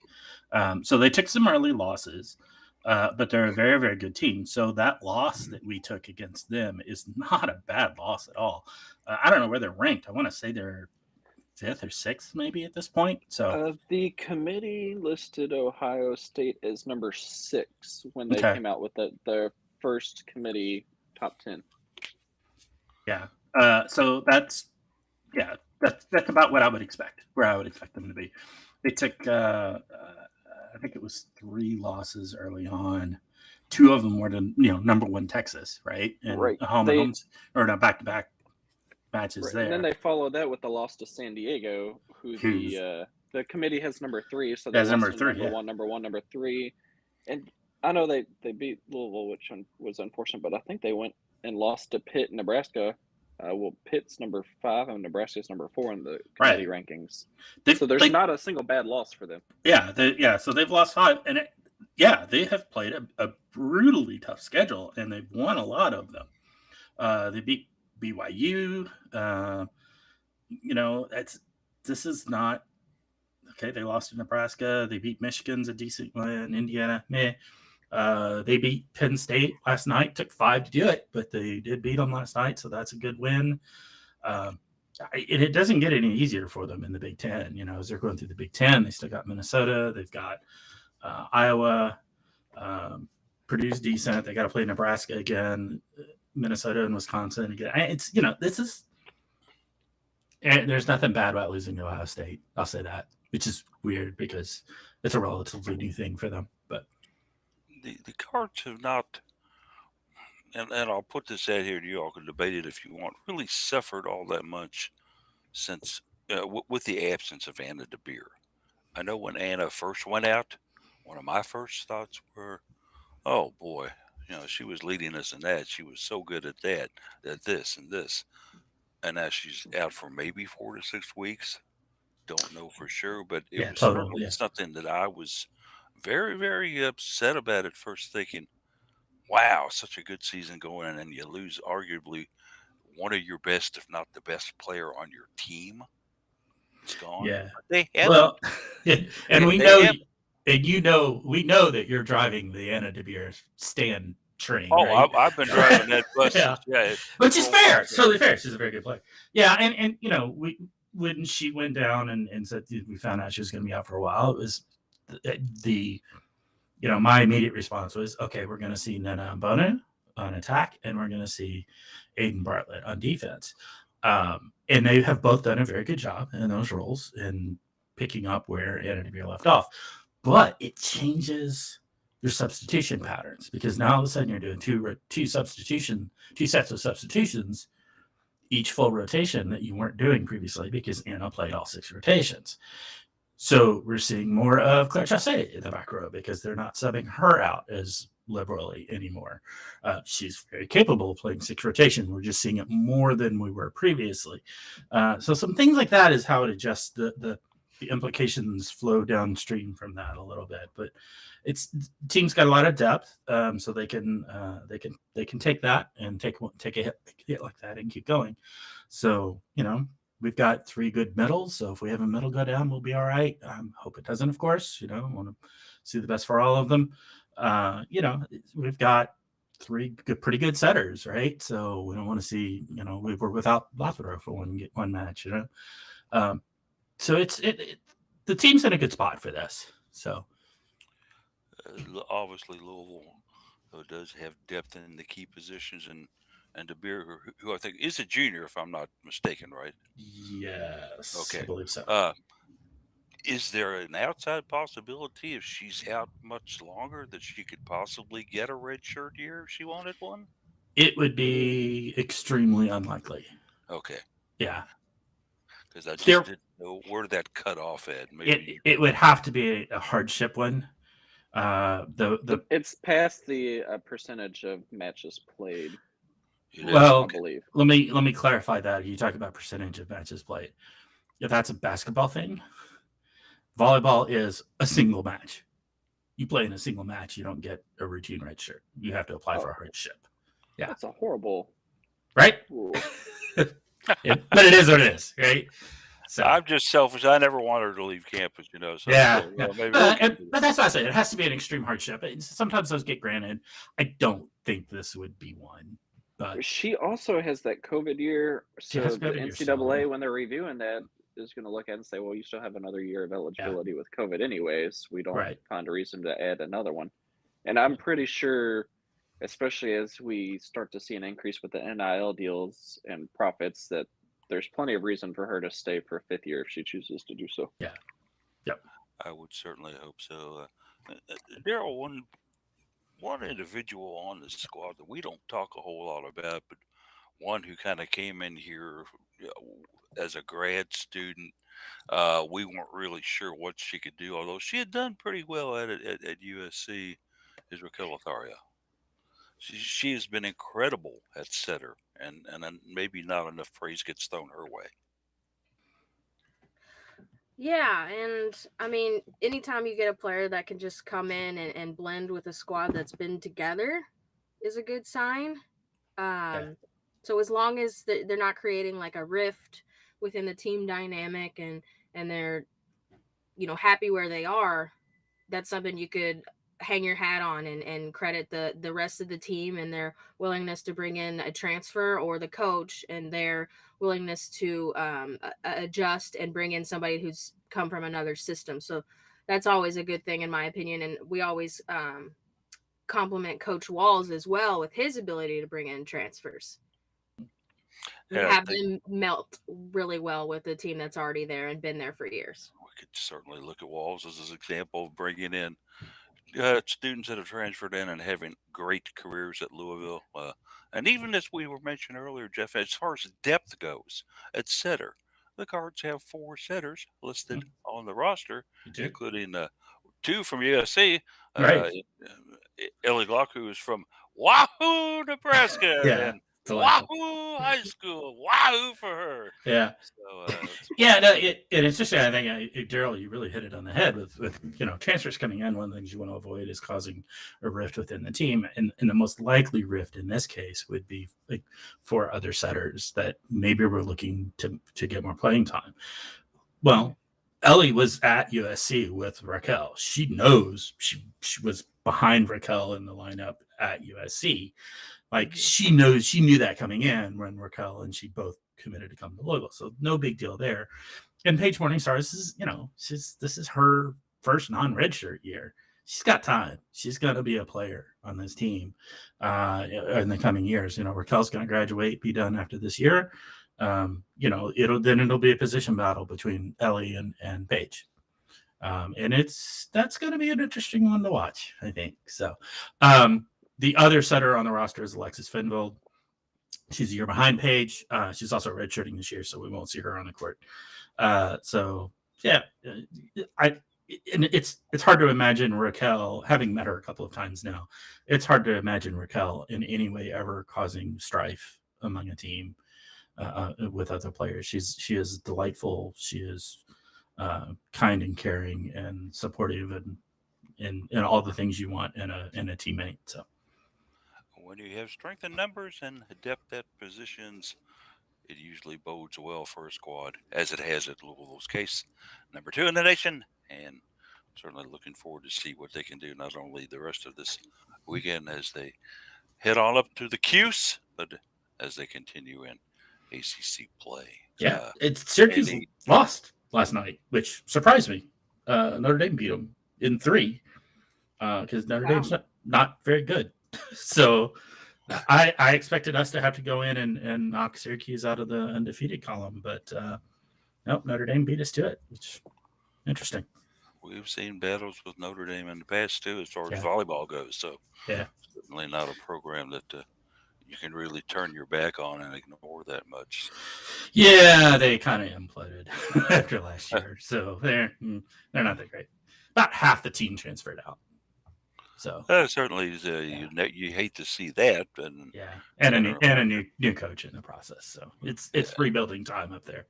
So they took some early losses, but they're a very, very good team. So that loss that we took against them is not a bad loss at all. I don't know where they're ranked. I want to say they're 5th or 6th maybe at this point. So the committee listed Ohio State as number 6 when they came out with their first committee top 10. Yeah. So that's Yeah, that's about what I would expect. Where I would expect them to be. They took, I think it was 3 losses early on. 2 of them were to number one Texas, right, and Right. home and homes or no back to back matches Right, and then there. they followed that with the loss to San Diego, who Who's the committee has number 3, so they as lost number to three? number Yeah, one, number 3, and I know they beat Louisville, which was unfortunate, but I think they went and lost to Pitt, Nebraska. Well, Pitt's number 5 and Nebraska's number 4 in the committee right. rankings. They've So there's they not a single bad loss for them. yeah. So they've lost 5, and they have played a brutally tough schedule, and they've won a lot of them. They beat BYU. This is not okay. They lost to Nebraska. They beat Michigan's a decent one. Indiana, meh. They beat Penn State last night. Took 5 to do it, but they did beat them last night, so that's a good win. Um, it doesn't get any easier for them in the Big Ten. As they're going through the Big Ten, they still got Minnesota. They've got Iowa. Purdue's decent. They got to play Nebraska again. Minnesota and Wisconsin again. This is. There's nothing bad about losing to Ohio State. I'll say that, which is weird because it's a relatively new thing for them. But the Cards have not, and I'll put this out here to you all can debate it if you want, really suffered all that much since with the absence of Anna DeBeer. I know when Anna first went out, one of my first thoughts were, oh boy, she was leading us in that. She was so good at that, at this and this. And now she's out for maybe 4 to 6 weeks. Don't know for sure, but it yeah, was total. certainly Yeah, something that I was very, very upset about at first, thinking, wow, such a good season going, and then you lose arguably one of your best, if not the best player on your team. It's gone. yeah. But they haven't. Well, and we They know, have. and we know that you're driving the Anna DeBeer stand train, Oh, right? I've been driving that bus Yeah, since which is rolled fair. out It's there. totally fair. She's a very good player. Yeah, and we when she went down and said we found out she was going to be out for a while, it was the my immediate response was, okay, we're going to see Nana Mbonu on attack, and we're going to see Aiden Bartlett on defense. And they have both done a very good job in those roles in picking up where Anna DeBeer left off. But it changes your substitution patterns because now all of a sudden you're doing two sets of substitutions, each full rotation that you weren't doing previously because Anna played all 6 rotations. So we're seeing more of Claire Chassé in the back row because they're not subbing her out as liberally anymore. She's very capable of playing 6 rotation. We're just seeing it more than we were previously. So some things like that is how it adjusts the implications flow downstream from that a little bit. But it's team's got a lot of depth, so they can take that and take a hit like that and keep going. So we've got 3 good middles, so if we have a middle go down, we'll be all right. Hope it doesn't, of course. Want to see the best for all of them. We've got 3 pretty good setters, right? So we don't want to see, we were without Lotharo for one match, So the team's in a good spot for this. So Obviously, Louisville does have depth in the key positions, and DeBeer, who I think is a junior, if I'm not mistaken, right? yes, Okay. I believe so. Is there an outside possibility if she's out much longer that she could possibly get a red shirt year if she wanted one? It would be extremely unlikely. Okay. Yeah. Because I just didn't know where that cut off at. Maybe it would have to be a hardship one. It's past the percentage of matches played. Well, I believe. Let me clarify that. You talk about percentage of matches played. If that's a basketball thing, volleyball is a single match. You play in a single match, you don't get a routine red shirt. You have to apply for a hardship. Yeah, that's a horrible, right? But it is what it is, right? So I'm just selfish. I never wanted her to leave campus, So, yeah. Maybe but that's what I say. It has to be an extreme hardship. Sometimes those get granted. I don't think this would be one. But she also has that COVID year. So the NCAA, when they're reviewing that, is going to look at it and say, well, you still have another year of eligibility with COVID anyways. We don't find a reason to add another one. And I'm pretty sure, especially as we start to see an increase with the NIL deals and profits, that there's plenty of reason for her to stay for a fifth year if she chooses to do so. Yeah. Yep. I would certainly hope so. Daryl, one individual on the squad that we don't talk a whole lot about, but one who kind of came in here as a grad student. We weren't really sure what she could do, although she had done pretty well at it at USC, is Raquel Lothario. She has been incredible at setter, and then maybe not enough praise gets thrown her way. Yeah, and I mean, anytime you get a player that can just come in and blend with a squad that's been together is a good sign. So as long as they're not creating like a rift within the team dynamic and they're happy where they are, that's something you could hang your hat on and credit the rest of the team and their willingness to bring in a transfer, or the coach and their willingness to adjust and bring in somebody who's come from another system. So that's always a good thing in my opinion, and we always compliment Coach Walls as well with his ability to bring in transfers and Yeah, I have think them melt really well with the team that's already there and been there for years. we could certainly look at Walls as an example of bringing in students that have transferred in and having great careers at Louisville. And even as we were mentioning earlier, Jeff, as far as depth goes at setter, the Cards have 4 setters listed on the roster, including 2 from USC. Right. Ellie Glock, who is from Wahoo, Nebraska, Yeah. and Delightful. Wahoo High School. Wahoo for her. Yeah. So, Yeah, no, and it's just, I think, Daryl, you really hit it on the head with transfers coming in. One of the things you want to avoid is causing a rift within the team, and the most likely rift in this case would be like for other setters that maybe were looking to get more playing time. Well, Ellie was at USC with Raquel. She knows she was behind Raquel in the lineup at USC. Like she knew that coming in when Raquel and she both committed to come to Louisville. So no big deal there. And Paige Morningstar, this is her first non-redshirt year. She's got time. She's going to be a player on this team in the coming years. Raquel's going to graduate, be done after this year. It'll be a position battle between Ellie and Paige. And that's going to be an interesting one to watch, I think. So the other setter on the roster is Alexis Finvold. She's a year behind Paige. She's also redshirting this year, so we won't see her on the court. It's hard to imagine Raquel, having met her a couple of times now, it's hard to imagine Raquel in any way ever causing strife among a team with other players. She is delightful. She is kind and caring and supportive and all the things you want in a teammate. So when you have strength in numbers and depth at positions, it usually bodes well for a squad, as it has at Louisville's case. Number 2 in the nation, and certainly looking forward to see what they can do not only the rest of this weekend as they head on up to the Cuse, but as they continue in ACC play. Yeah, Syracuse lost last night, which surprised me. Notre Dame beat them in 3 because Notre Dame's not very good. So I expected us to have to go in and knock Syracuse out of the undefeated column, but nope, Notre Dame beat us to it, which is interesting. We've seen battles with Notre Dame in the past, too, as far as volleyball goes. So certainly not a program that you can really turn your back on and ignore that much. Yeah, they kind of imploded after last year, so they're not that great. About half the team transferred out. So certainly, you hate to see that, and a new coach in the process. So it's rebuilding time up there.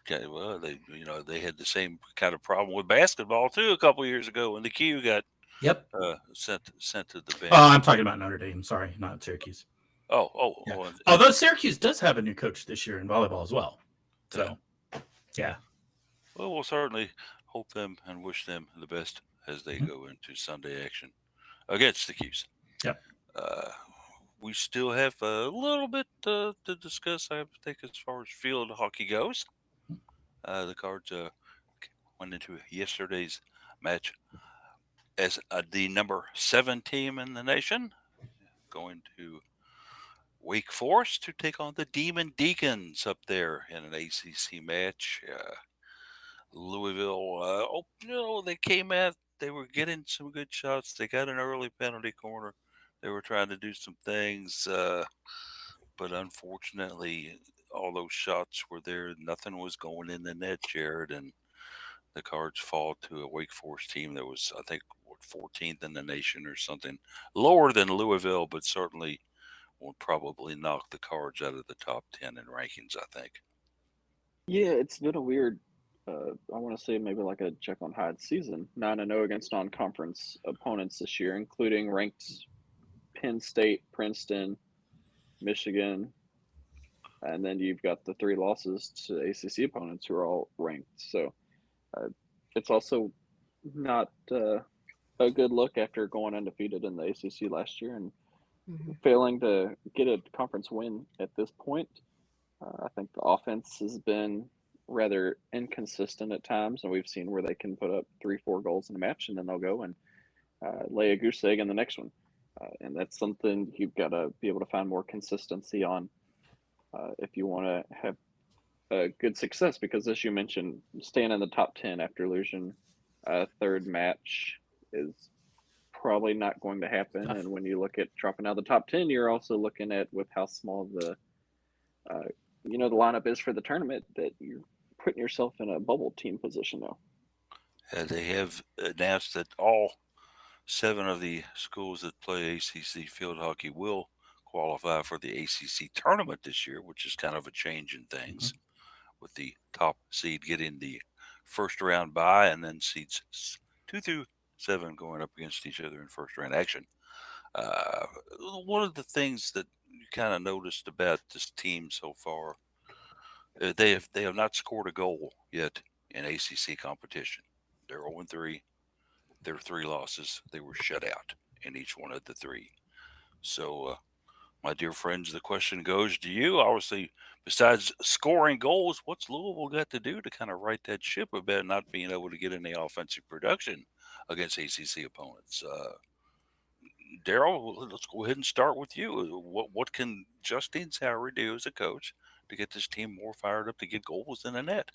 Okay, well, they had the same kind of problem with basketball too a couple years ago when the Q got sent to the bench. Oh, I'm talking about Notre Dame. Sorry, not Syracuse. Although Syracuse does have a new coach this year in volleyball as well. So, yeah. Well, we'll certainly hope them and wish them the best as they go into Sunday action against the Cuse. Yep. We still have a little bit to discuss, I think, as far as field hockey goes. The Cards went into yesterday's match as the number 7 team in the nation, going to Wake Forest to take on the Demon Deacons up there in an ACC match. Louisville, they came at, they were getting some good shots. They got an early penalty corner. They were trying to do some things, but unfortunately, all those shots were there. Nothing was going in the net, Jared, and the Cards fall to a Wake Forest team that was, I think, 14th in the nation or something, lower than Louisville, but certainly will probably knock the Cards out of the top 10 in rankings, I think. Yeah, it's been a weird. I want to say maybe like a Jekyll and Hyde season. 9-0 against non-conference opponents this year, including ranked Penn State, Princeton, Michigan, and then you've got the 3 losses to ACC opponents who are all ranked. So uh, it's also not a good look after going undefeated in the ACC last year and Mhm. failing to get a conference win at this point. I think the offense has been rather inconsistent at times, and we've seen where they can put up 3, 4 goals in a match, and then they'll go and lay a goose egg in the next one. And that's something you've got to be able to find more consistency on if you want to have good success. Because as you mentioned, staying in the top 10 after losing a third match is probably not going to happen. And when you look at dropping out of the top 10, you're also looking at with how small the the lineup is for the tournament that you're putting yourself in a bubble team position now. They have announced that all 7 of the schools that play ACC field hockey will qualify for the ACC tournament this year, which is kind of a change in things, with the top seed getting the first round bye and then seeds 2 through 7 going up against each other in first round action. Uh, One of the things that you kind of noticed about this team so far, they have not scored a goal yet in ACC competition. They're 0-3. Their 3 losses, they were shut out in each one of the 3. So, my dear friends, the question goes to you. Obviously, besides scoring goals, what's Louisville got to do to kind of right that ship about not being able to get any offensive production against ACC opponents? Daryl, let's go ahead and start with you. What can Justine Sauer do as a coach to get this team more fired up to get goals in the net?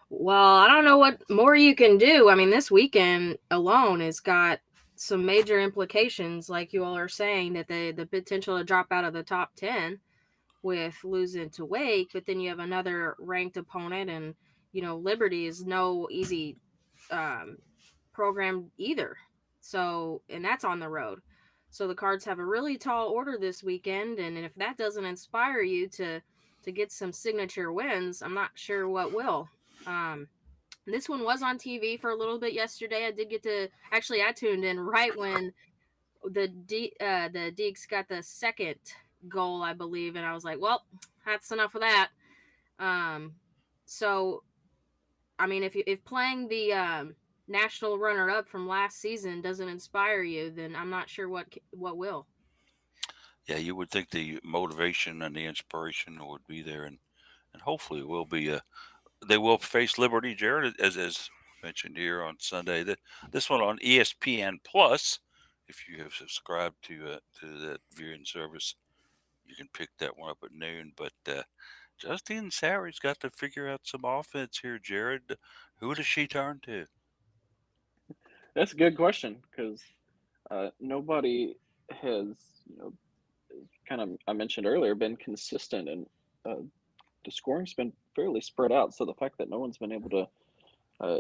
Well, I don't know what more you can do. I mean, this weekend alone has got some major implications, like you all are saying, that the potential to drop out of the top 10 with losing to Wake, but then you have another ranked opponent, and Liberty is no easy um, program either. So, and that's on the road. So the Cards have a really tall order this weekend, and if that doesn't inspire you to get some signature wins, I'm not sure what will. This one was on TV for a little bit yesterday. I did get to actually I tuned in right when the Deeks got the second goal, I believe, and I was like, well, that's enough of that. Um, so I mean, if playing the national runner up from last season doesn't inspire you, then I'm not sure what will. Yeah, you would think the motivation and the inspiration would be there, and hopefully it will be. They will face Liberty, Jared, as mentioned here on Sunday. This one on ESPN Plus. If you have subscribed to that viewing service, you can pick that one up at noon. But Justine Sauer's got to figure out some offense here, Jared. Who does she turn to? That's a good question because nobody has, kind of I mentioned earlier, been consistent, and uh, the scoring's been fairly spread out. So the fact that no one's been able to uh,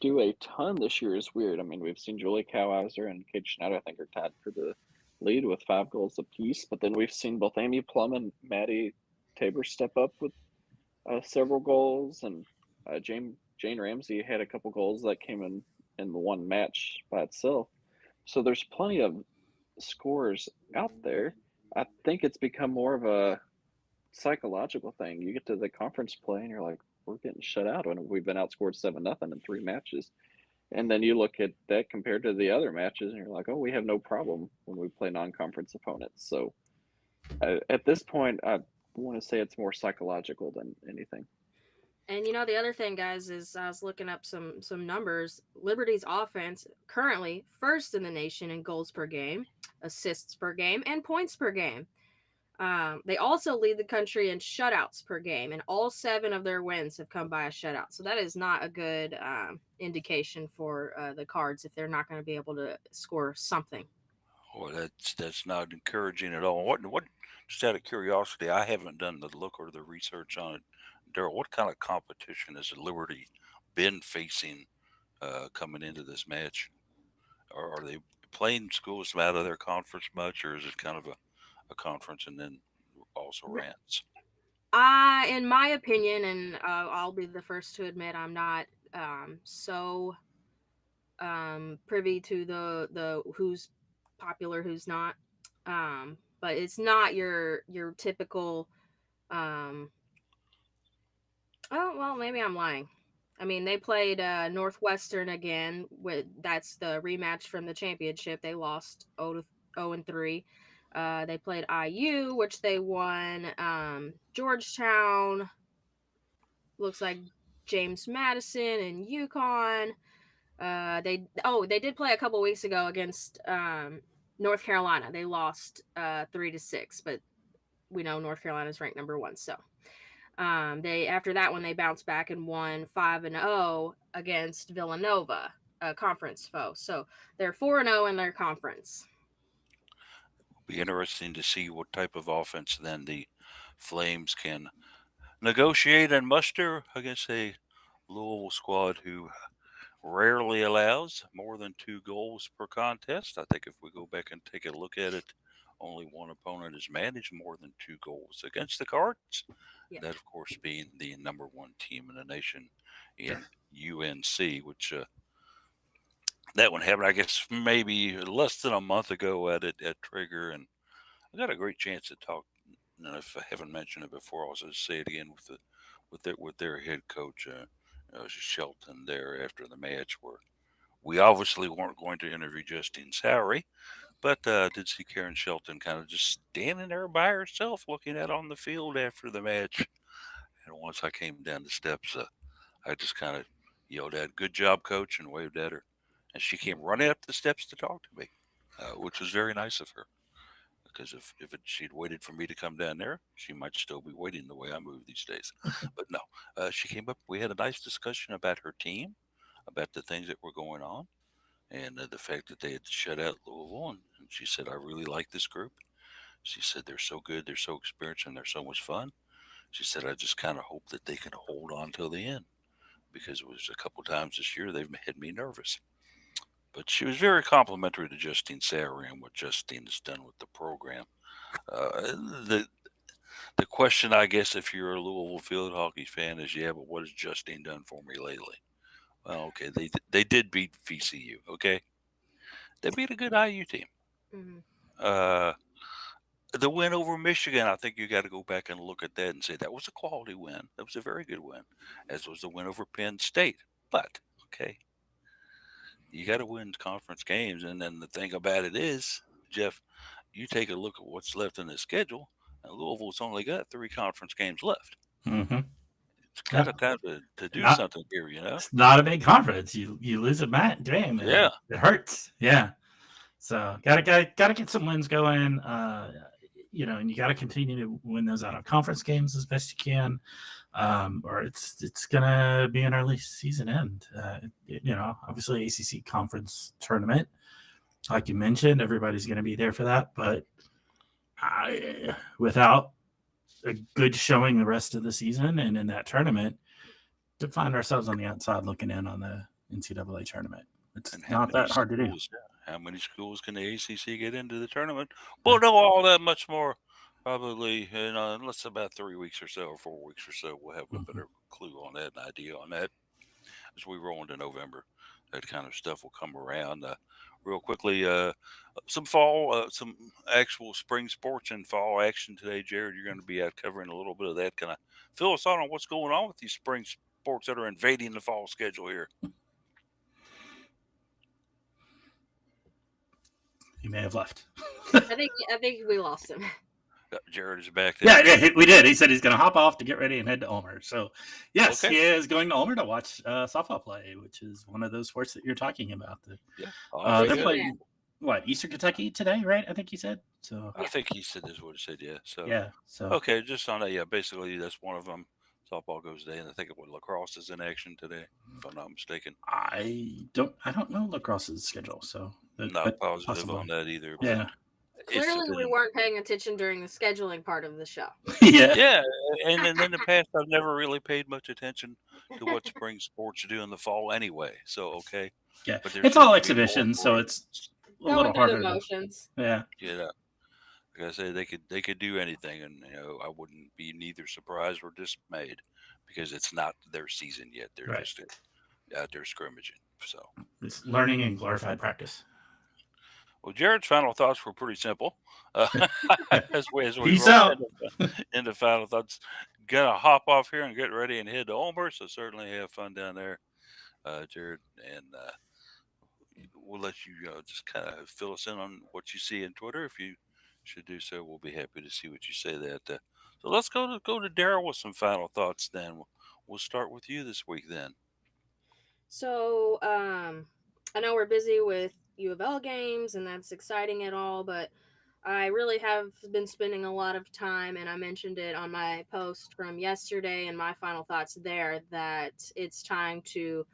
do a ton this year is weird. I mean, we've seen Julie Kowhauser and Kate Schneider, I think, are tied for the lead with 5 goals apiece. But then we've seen both Amy Plum and Maddie Tabor step up with several goals, and Jane Ramsey had a couple goals that came in the one match by itself. So there's plenty of scores out there. I think it's become more of a psychological thing. You get to the conference play and you're like, we're getting shut out when we've been outscored 7-0 in 3 matches. And then you look at that compared to the other matches and you're like, oh, we have no problem when we play non-conference opponents. So at this point, I want to say it's more psychological than anything. And the other thing, guys, is I was looking up some numbers. Liberty's offense currently first in the nation in goals per game, assists per game, and points per game. They also lead the country in shutouts per game, and all 7 of their wins have come by a shutout. So that is not a good indication for the Cards if they're not going to be able to score something. Well, that's not encouraging at all. What? Just out of curiosity, I haven't done the look or the research on it. Daryl, what kind of competition has Liberty been facing coming into this match? Or are they playing schools out of their conference much, or is it kind of a conference and then also rants? In my opinion, and I'll be the first to admit, I'm not so privy to the who's popular, who's not. But it's not your typical. Um, oh well, maybe I'm lying. I mean, they played Northwestern again. That's the rematch from the championship. They lost 0-3. They played IU, which they won. Georgetown looks like James Madison and UConn. They did play a couple weeks ago against North Carolina. They lost 3-6, but we know North Carolina's ranked number 1. So they after that one they bounced back and won 5-0 against Villanova, a conference foe. So they're 4-0 in their conference. Be interesting to see what type of offense then the Flames can negotiate and muster against a Louisville squad who rarely allows more than 2 goals per contest. I think if we go back and take a look at it, only one opponent has managed more than 2 goals against the Cards. Yeah. That, of course, being the number 1 team in the nation in UNC, which that one happened, I guess, maybe less than a month ago at Trigger, and I got a great chance to talk. And if I haven't mentioned it before, I'll just say it again with their head coach, Shelton, there after the match, where we obviously weren't going to interview Justine Sowery, but did see Karen Shelton kind of just standing there by herself looking out on the field after the match. And once I came down the steps, I just kind of yelled at, "Good job, coach," and waved at her. And she came running up the steps to talk to me, which was very nice of her. Because if she'd waited for me to come down there, she might still be waiting the way I move these days. But no, she came up. We had a nice discussion about her team, about the things that were going on, and the fact that they had shut out Louisville. And she said, "I really like this group." She said, "They're so good, they're so experienced, and they're so much fun." She said, "I just kind of hope that they can hold on till the end, because it was a couple times this year they've had me nervous." But she was very complimentary to Justine Sowery and what Justine has done with the program. The question, I guess, if you're a Louisville field hockey fan, is, yeah, but what has Justine done for me lately? Well, okay, they did beat VCU. Okay, they beat a good IU team. Mm-hmm. The win over Michigan, I think you got to go back and look at that and say that was a quality win. That was a very good win, as was the win over Penn State. But okay, you got to win conference games, and then the thing about it is, Jeff, you take a look at what's left in the schedule, and Louisville's only got 3 conference games left. Mm-hmm. It's kind of time to do Not- something here, you know. It's not a big conference. You lose a game, and Yeah. it hurts. Yeah. So gotta get some wins going. And you gotta continue to win those out of conference games as best you can, or it's gonna be an early season end. Obviously ACC conference tournament, like you mentioned, everybody's gonna be there for that, but without a good showing the rest of the season and in that tournament, to find ourselves on the outside looking in on the NCAA tournament, it's not that hard to do. How many schools can the ACC get into the tournament? We'll know all that much more probably in unless about 3 weeks or so, or 4 weeks or so. We'll have a better clue on that, an idea on that as we roll into November. That kind of stuff will come around. Real quickly, some fall, some actual spring sports and fall action today. Jared, you're going to be out covering a little bit of that. Can I fill us on what's going on with these spring sports that are invading the fall schedule here? He may have left. I think we lost him. Jared is back there. Yeah, we did. He said he's going to hop off to get ready and head to Ulmer. So, yes, Okay. he is going to Ulmer to watch softball play, which is one of those sports that you're talking about. Yeah. They're playing. what, Eastern Kentucky today, right? I think you said. So I Yeah. think he said this is what he said. Yeah. So yeah. So okay, just on that. Yeah, basically that's one of them. Softball goes today, and I think lacrosse is in action today, if I'm not mistaken. I don't know lacrosse's schedule, so Not but positive possibly. on that either, but Yeah. it's Clearly, we been weren't paying attention during the scheduling part of the show. Yeah. yeah. And then in the past, I've never really paid much attention to what spring sports do in the fall anyway. So okay, Yeah. but there It's seems all to be more exhibition, and more so it's events. a Going little through the harder to. motions. Yeah. Yeah. Like I say, they could do anything, and I wouldn't be neither surprised or dismayed because it's not their season yet. They're Right. just out there scrimmaging. So, It's learning and glorified practice. well, Jared's final thoughts were pretty simple. Uh, as we Peace roll out. into final thoughts, gonna hop off here and get ready and head to Ulmer. So certainly have fun down there, Jared, and we'll let you just kind of fill us in on what you see in Twitter. If you should do so, we'll be happy to see what you say that. So let's go to Daryl with some final thoughts. Then we'll start with you this week. Then So, I know we're busy with U of L games, and that's exciting and all, but I really have been spending a lot of time, and I mentioned it on my post from yesterday and my final thoughts there, that it's time to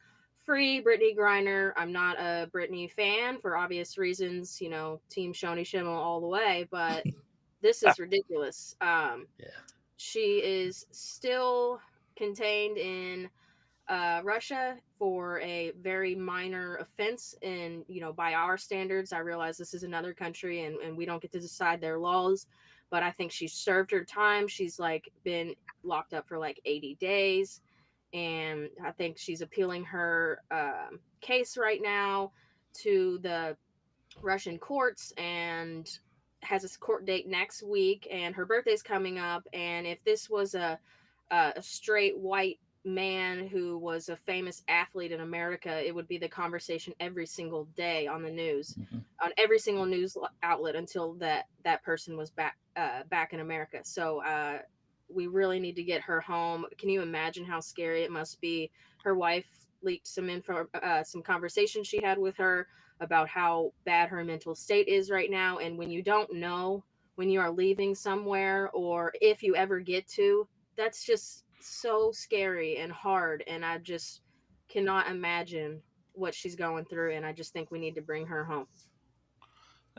free Brittany Griner. I'm not a Brittany fan for obvious reasons, Team Shoni Schimmel all the way, but this is ridiculous. Yeah. She is still contained in Russia for a very minor offense. And, by our standards, I realize this is another country and we don't get to decide their laws. But I think she's served her time. She's like been locked up for like 80 days. And I think she's appealing her case right now to the Russian courts and has a court date next week. And her birthday's coming up. And if this was a straight white man who was a famous athlete in America, it would be the conversation every single day on the news, Mhm. on every single news outlet until that person was back in America. So we really need to get her home. Can you imagine how scary it must be? Her wife leaked some info, some conversation she had with her about how bad her mental state is right now. And when you don't know when you are leaving somewhere, or if you ever get to, that's just so scary and hard. And I just cannot imagine what she's going through. And I just think we need to bring her home.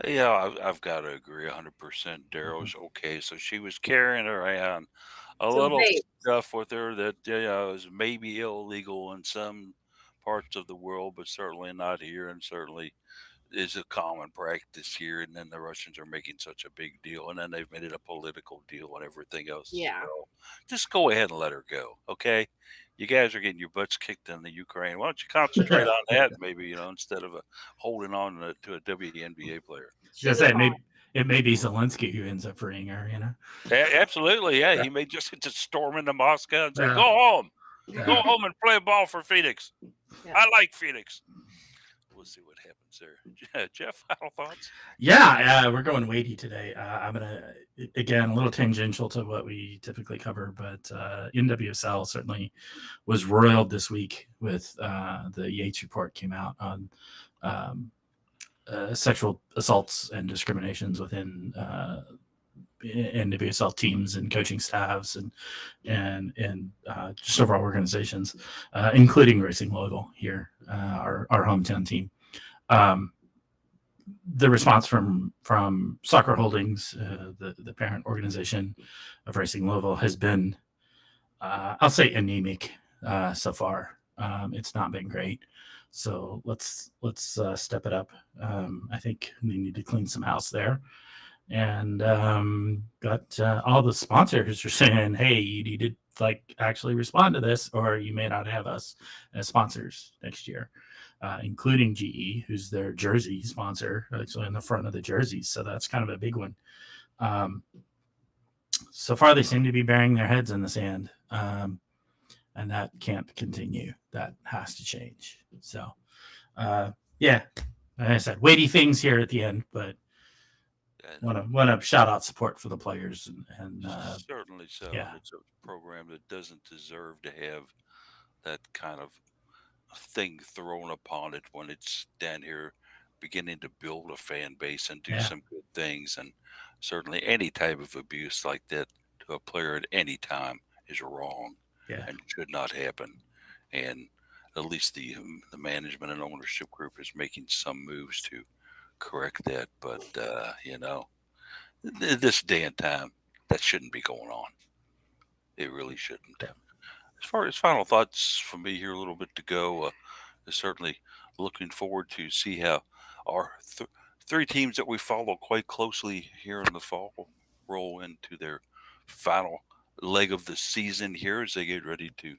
yeah, I've got to agree 100%. Mhm. Daryl's okay. So she was carrying around a Some little bait. stuff with her that is maybe illegal in some parts of the world, but certainly not here, and certainly is a common practice here. And then the Russians are making such a big deal, and then they've made it a political deal and everything else as Yeah. well. Just go ahead and let her go, okay? You guys are getting your butts kicked in the Ukraine. Why don't you concentrate on that, maybe instead of holding on to a WNBA player? Just She's a say pawn. it may be Zelensky who ends up freeing her. Absolutely, yeah. Yeah. He may just storm into Moscow and say, Yeah. "Go home, go Yeah. home and play ball for Phoenix. Yeah. I like Phoenix." We'll see what happens there. Jeff, final thoughts? Yeah, we're going weighty today. I'm gonna again a little tangential to what we typically cover, but NWSL certainly was roiled this week with the Yates report came out on um, sexual assaults and discriminations within NWSL teams and coaching staffs and just overall organizations, including Racing Local here, our hometown team. Um, the response from Soccer Holdings, the parent organization of Racing Louisville, has been, I'll say, anemic so far. It's not been great. So let's step it up. I think we need to clean some house there. And got all the sponsors are saying, "Hey, you need to actually respond to this, or you may not have us as sponsors next year." Including GE, who's their jersey sponsor, actually in the front of the jerseys. So that's kind of a big one. So far, they seem to be burying their heads in the sand, and that can't continue. That has to change. So, yeah, like I said, weighty things here at the end, but want to shout out support for the players and Certainly so. yeah. And it's a program that doesn't deserve to have that kind of thing thrown upon it when it's down here beginning to build a fan base and do Yeah. some good things. And certainly any type of abuse like that to a player at any time is wrong Yeah. and should not happen. And at least the management and ownership group is making some moves to correct that. But this day and time, that shouldn't be going on. It really shouldn't. Yeah. As far as final thoughts from me here, a little bit to go. Certainly looking forward to see how our three teams that we follow quite closely here in the fall roll into their final leg of the season here as they get ready to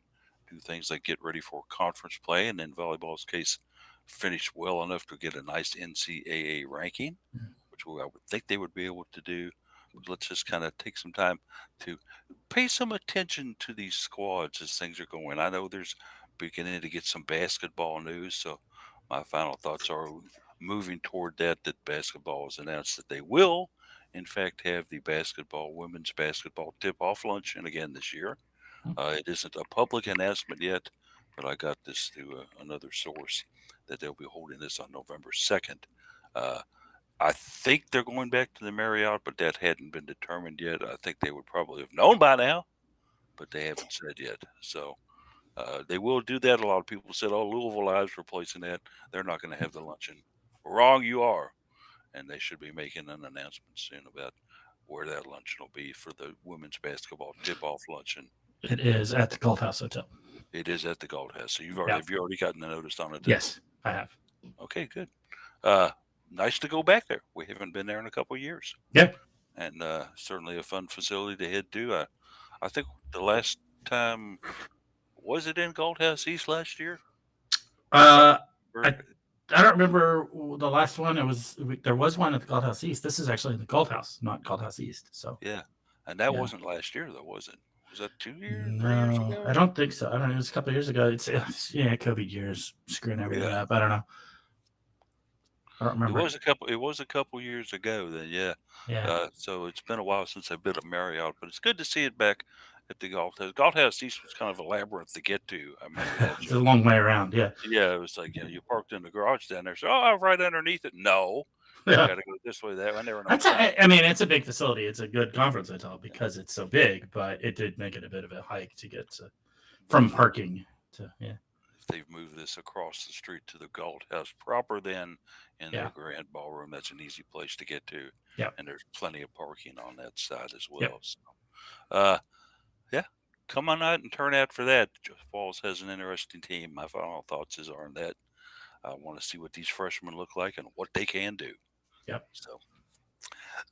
do things like get ready for conference play, and in volleyball's case, finish well enough to get a nice NCAA ranking, which I would think they would be able to do. But let's just kind of take some time to pay some attention to these squads as things are going. I know there's beginning to get some basketball news, so my final thoughts are moving toward that basketball has announced that they will, in fact, have the women's basketball tip-off luncheon again this year. It isn't a public announcement yet, but I got this through another source that they'll be holding this on November 2nd. Uh, I think they're going back to the Marriott, but that hadn't been determined yet. I think they would probably have known by now, but they haven't said yet. So they will do that. A lot of people said, "Oh, Louisville Live's replacing that. They're not going to have the luncheon." Wrong, you are, and they should be making an announcement soon about where that luncheon will be for the women's basketball tip-off luncheon. It is at the Gold House Hotel. It is at the Gold House. So Yeah. have you already gotten the notice on it? Yes, I have. Okay, good. Nice to go back there. We haven't been there in a couple of years. Yeah. And certainly a fun facility to head to. I think the last time, was it in Gold House East last year? I don't remember the last one. There was one at the Gold House East. This is actually the Gold House, not Gold House East. So yeah, and that Yeah. wasn't last year though, was it? Was that 2 years, 3 years no, ago? I don't think so. I don't know. It was a couple of years ago. It's COVID years screwing everything Yeah. up. I don't know. I don't remember. It was a couple years ago then, yeah. Yeah. So it's been a while since I've been at Marriott, but it's good to see it back at the Gold House. Gold House East was kind of a labyrinth to get to. I remember that. It's a long way around. Yeah. Yeah, it was like, you parked in the garage down there. So, I'm right underneath it. No, you Yeah. got to go this way, that way. Never know. That's I mean, it's a big facility. It's a good conference hotel because it's so big, but it did make it a bit of a hike to get from parking to If they've moved this across the street to the Gold House proper, then in Yeah. their grand ballroom, that's an easy place to get to. Yeah. And there's plenty of parking on that side as well. Yep. So, yeah, come on out and turn out for that. Falls has an interesting team. My final thoughts are on that. I want to see what these freshmen look like and what they can do. Yep. So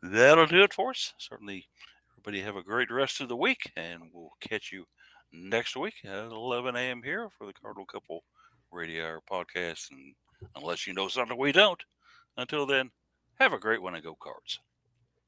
that'll do it for us. Certainly, everybody have a great rest of the week, and we'll catch you next week at 11 a.m. here for the Cardinal Couple Radio Hour podcast. And unless you know something we don't, until then, have a great one and go Cards.